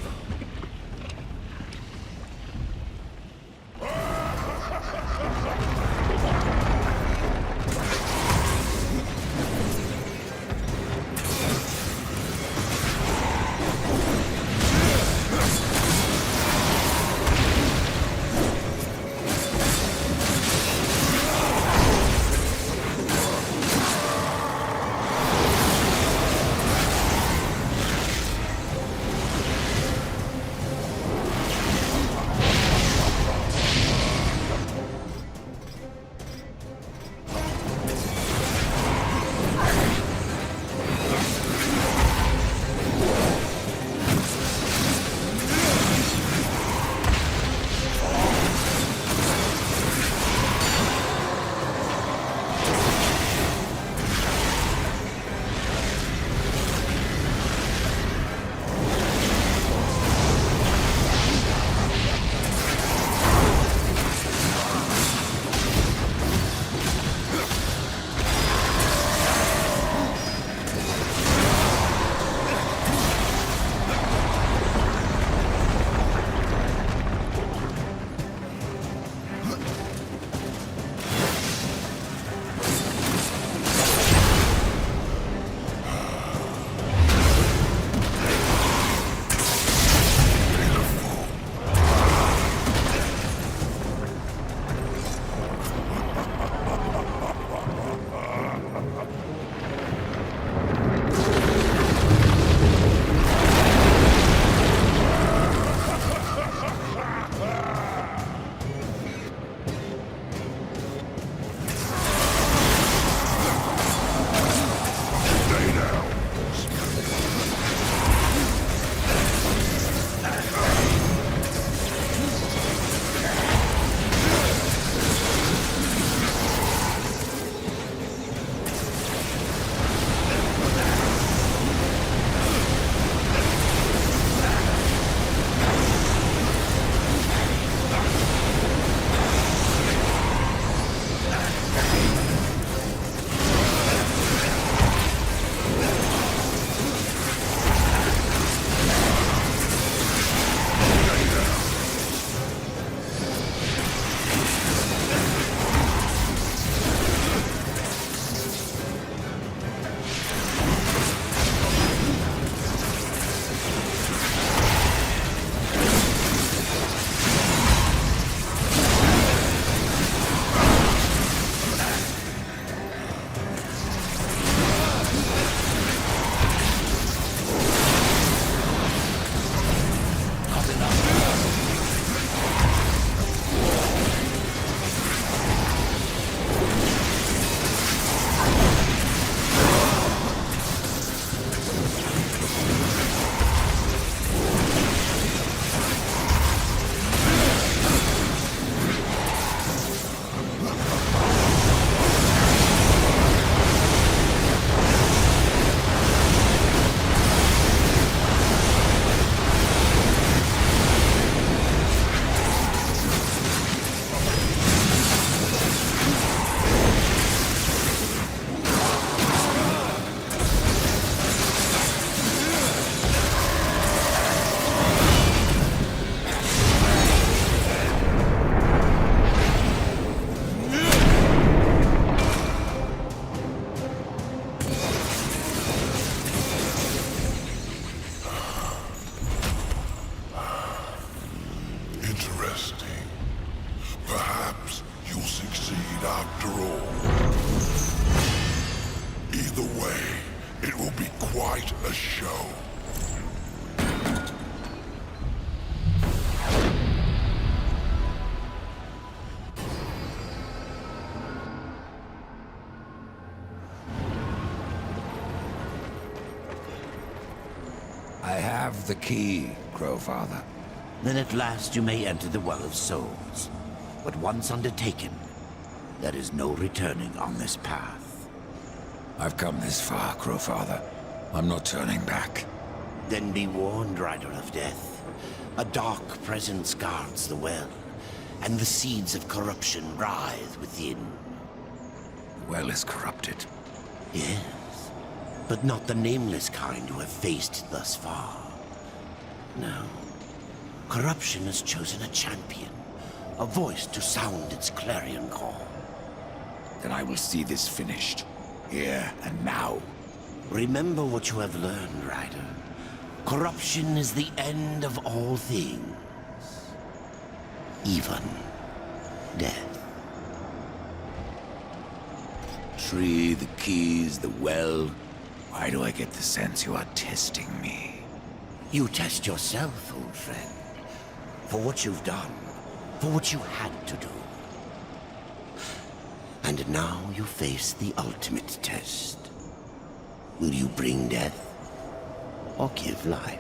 Speaker 7: Either way, it will be quite a show.
Speaker 2: I have the key, Crowfather.
Speaker 1: Then at last you may enter the Well of Souls. But once undertaken, there is no returning on this path.
Speaker 2: I've come this far, Crowfather. I'm not turning back.
Speaker 1: Then be warned, Rider of Death. A dark presence guards the well, and the seeds of corruption writhe within.
Speaker 2: The well is corrupted.
Speaker 1: Yes, but not the nameless kind who have faced it thus far. No. Corruption has chosen a champion, a voice to sound its clarion call.
Speaker 2: Then I will see this finished, here and now.
Speaker 1: Remember what you have learned, Rider. Corruption is the end of all things. Even death.
Speaker 2: Tree, the keys, the well. Why do I get the sense you are testing me?
Speaker 1: You test yourself, old friend. For what you've done. For what you had to do. And now you face the ultimate test. Will you bring death? Or give life?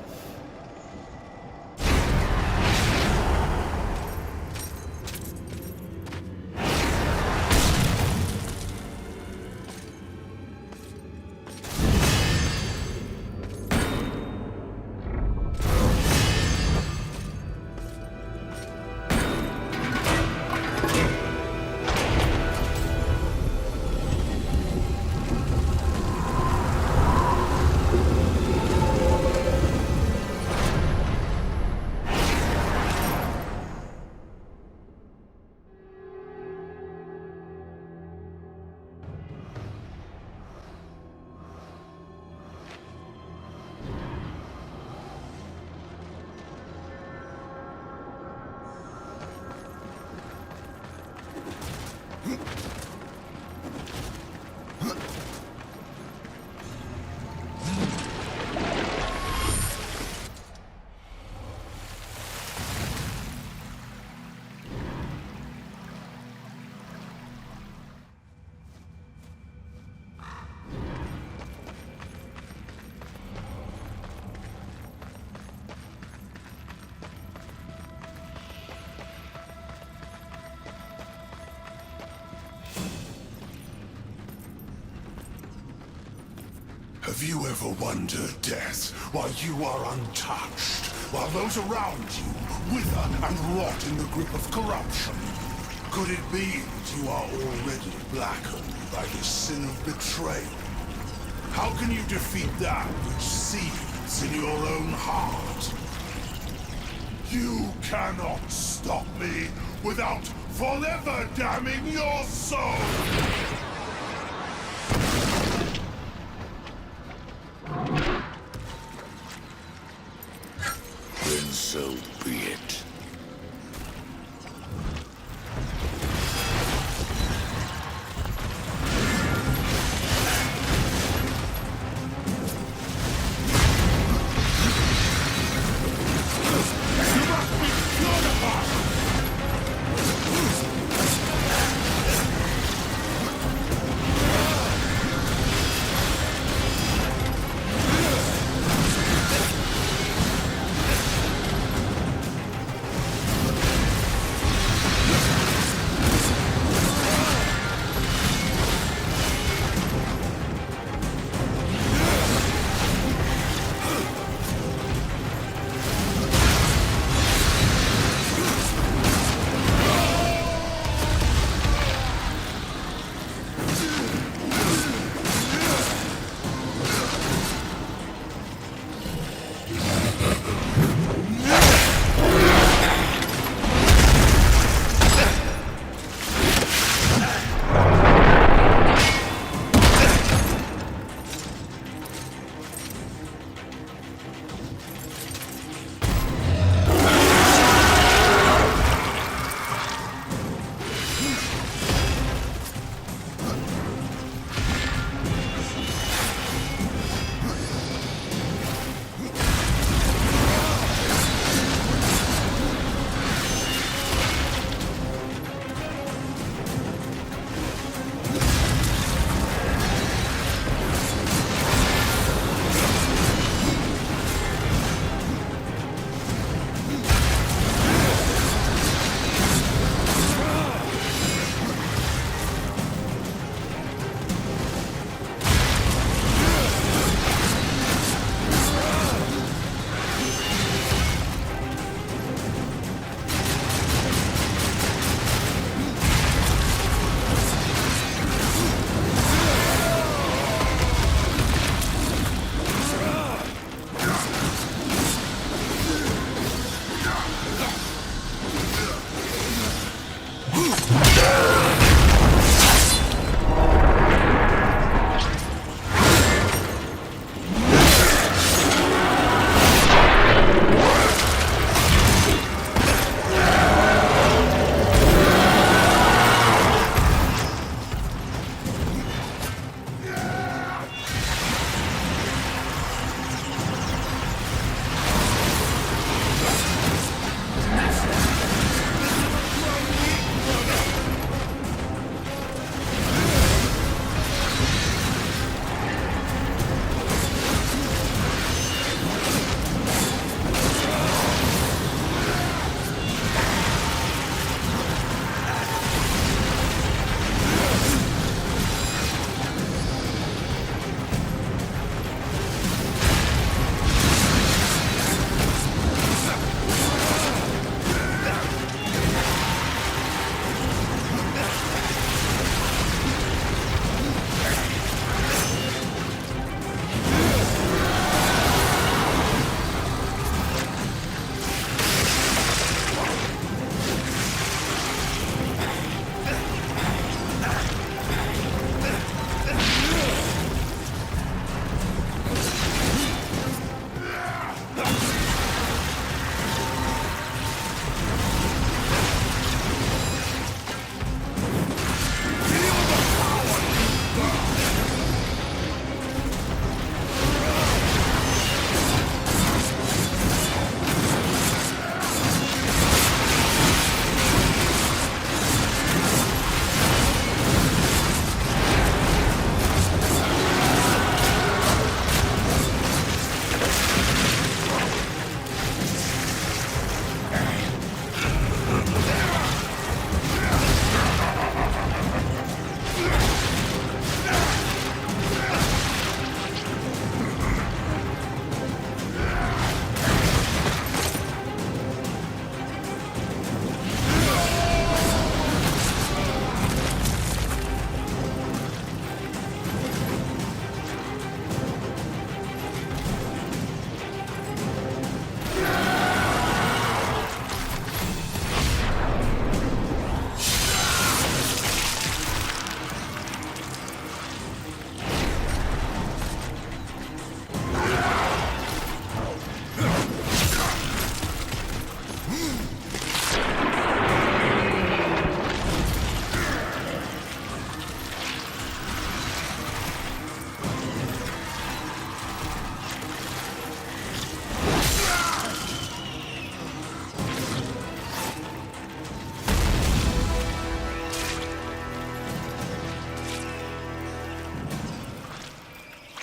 Speaker 7: Have you ever wondered, Death, why you are untouched, while those around you wither and rot in the grip of corruption? Could it be that you are already blackened by the sin of betrayal? How can you defeat that which seethes in your own heart? You cannot stop me without forever damning your soul!
Speaker 2: Then so be it.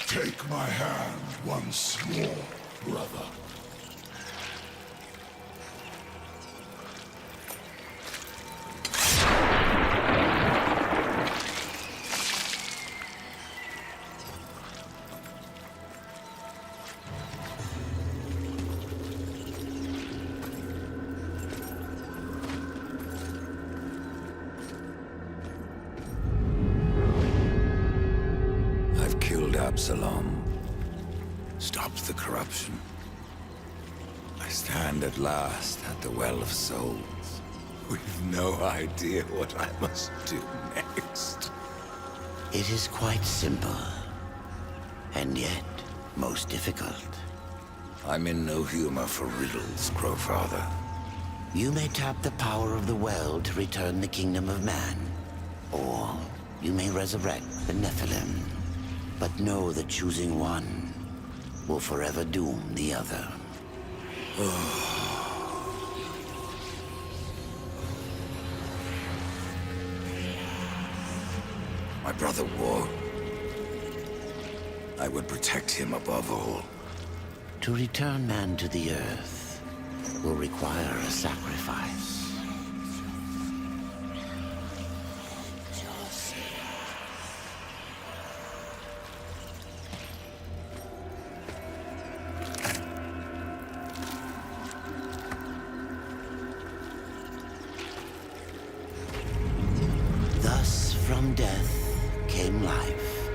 Speaker 7: Take my hand once more, brother.
Speaker 2: Absalom. Stopped the corruption. I stand at last at the Well of Souls, with no idea what I must do next.
Speaker 1: It is quite simple, and yet most difficult.
Speaker 2: I'm in no humor for riddles, Crowfather.
Speaker 1: You may tap the power of the well to return the kingdom of man, or you may resurrect the Nephilim. But know that choosing one will forever doom the other.
Speaker 2: My brother War. I would protect him above all.
Speaker 1: To return man to the earth will require a sacrifice. From death came life,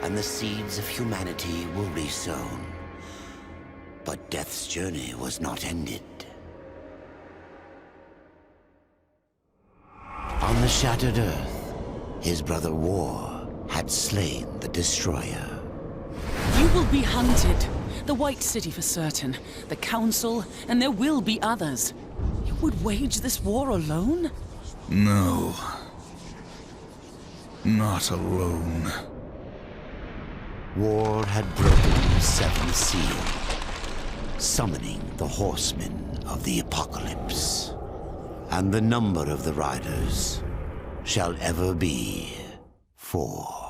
Speaker 1: and the seeds of humanity were resown. But death's journey was not ended. On the shattered earth, his brother War had slain the destroyer.
Speaker 15: You will be hunted. The White City for certain, the Council, and there will be others. You would wage this war alone?
Speaker 2: No. Not alone.
Speaker 1: War had broken the seventh seal, summoning the Horsemen of the Apocalypse. And the number of the riders shall ever be 4.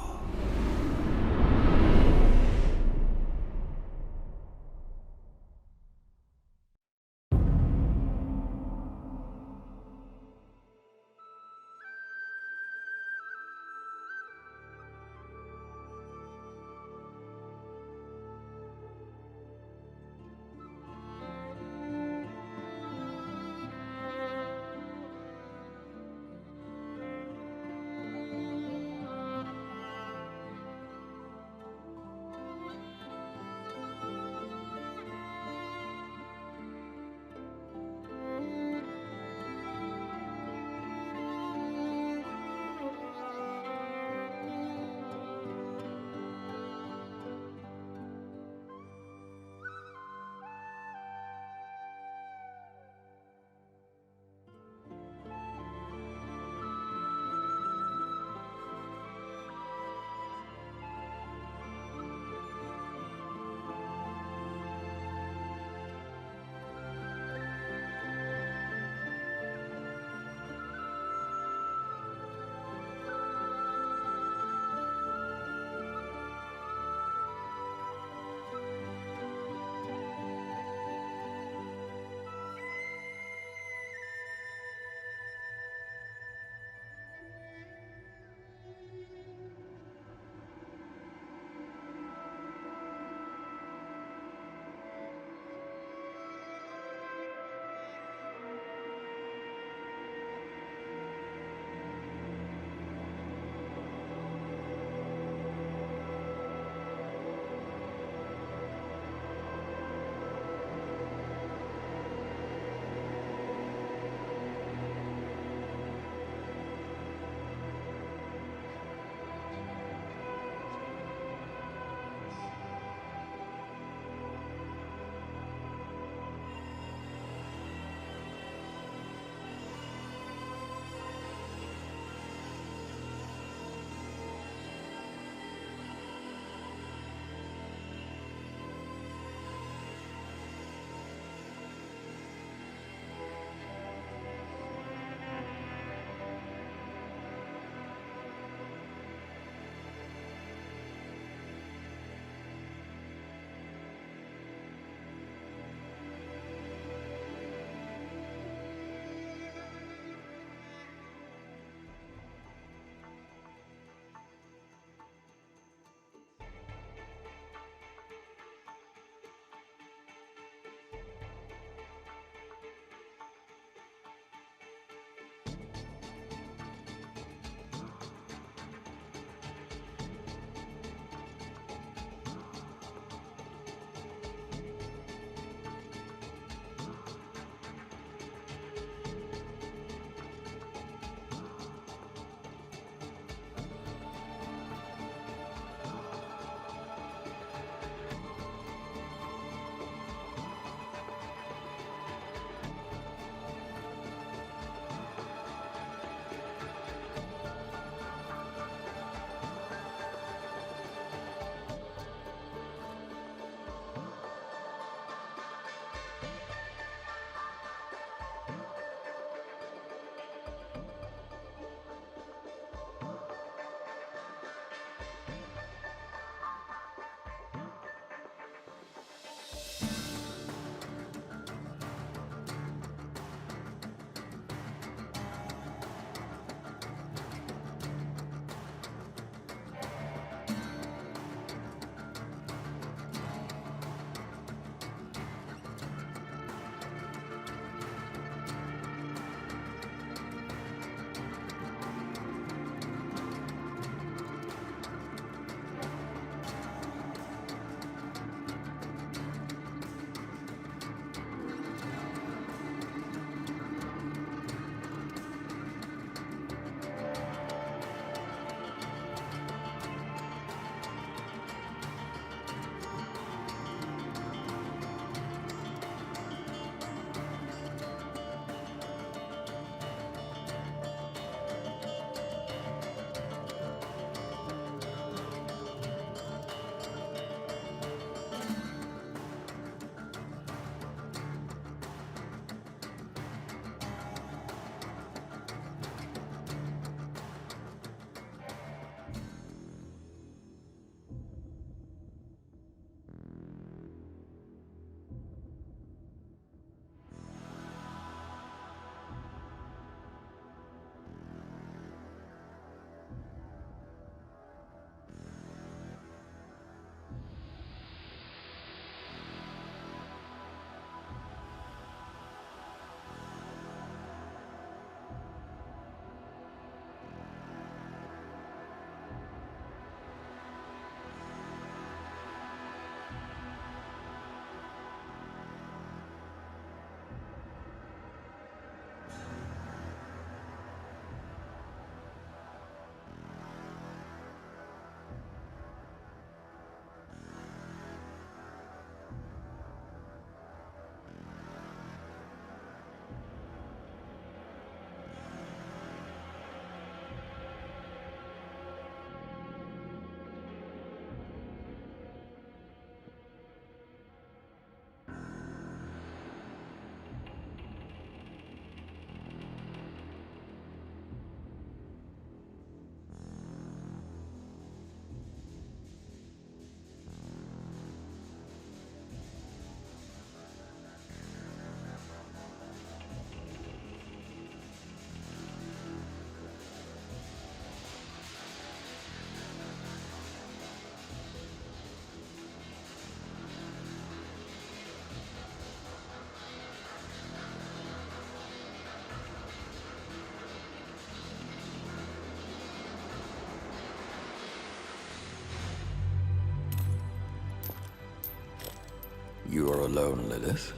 Speaker 16: You are alone, Lilith?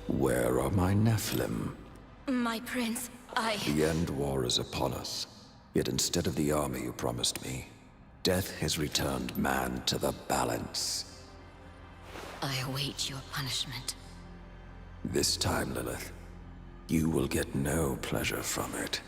Speaker 16: Where are my Nephilim?
Speaker 14: My prince,
Speaker 16: The end war is upon us. Yet instead of the army you promised me, death has returned man to the balance.
Speaker 14: I await your punishment.
Speaker 16: This time, Lilith, you will get no pleasure from it.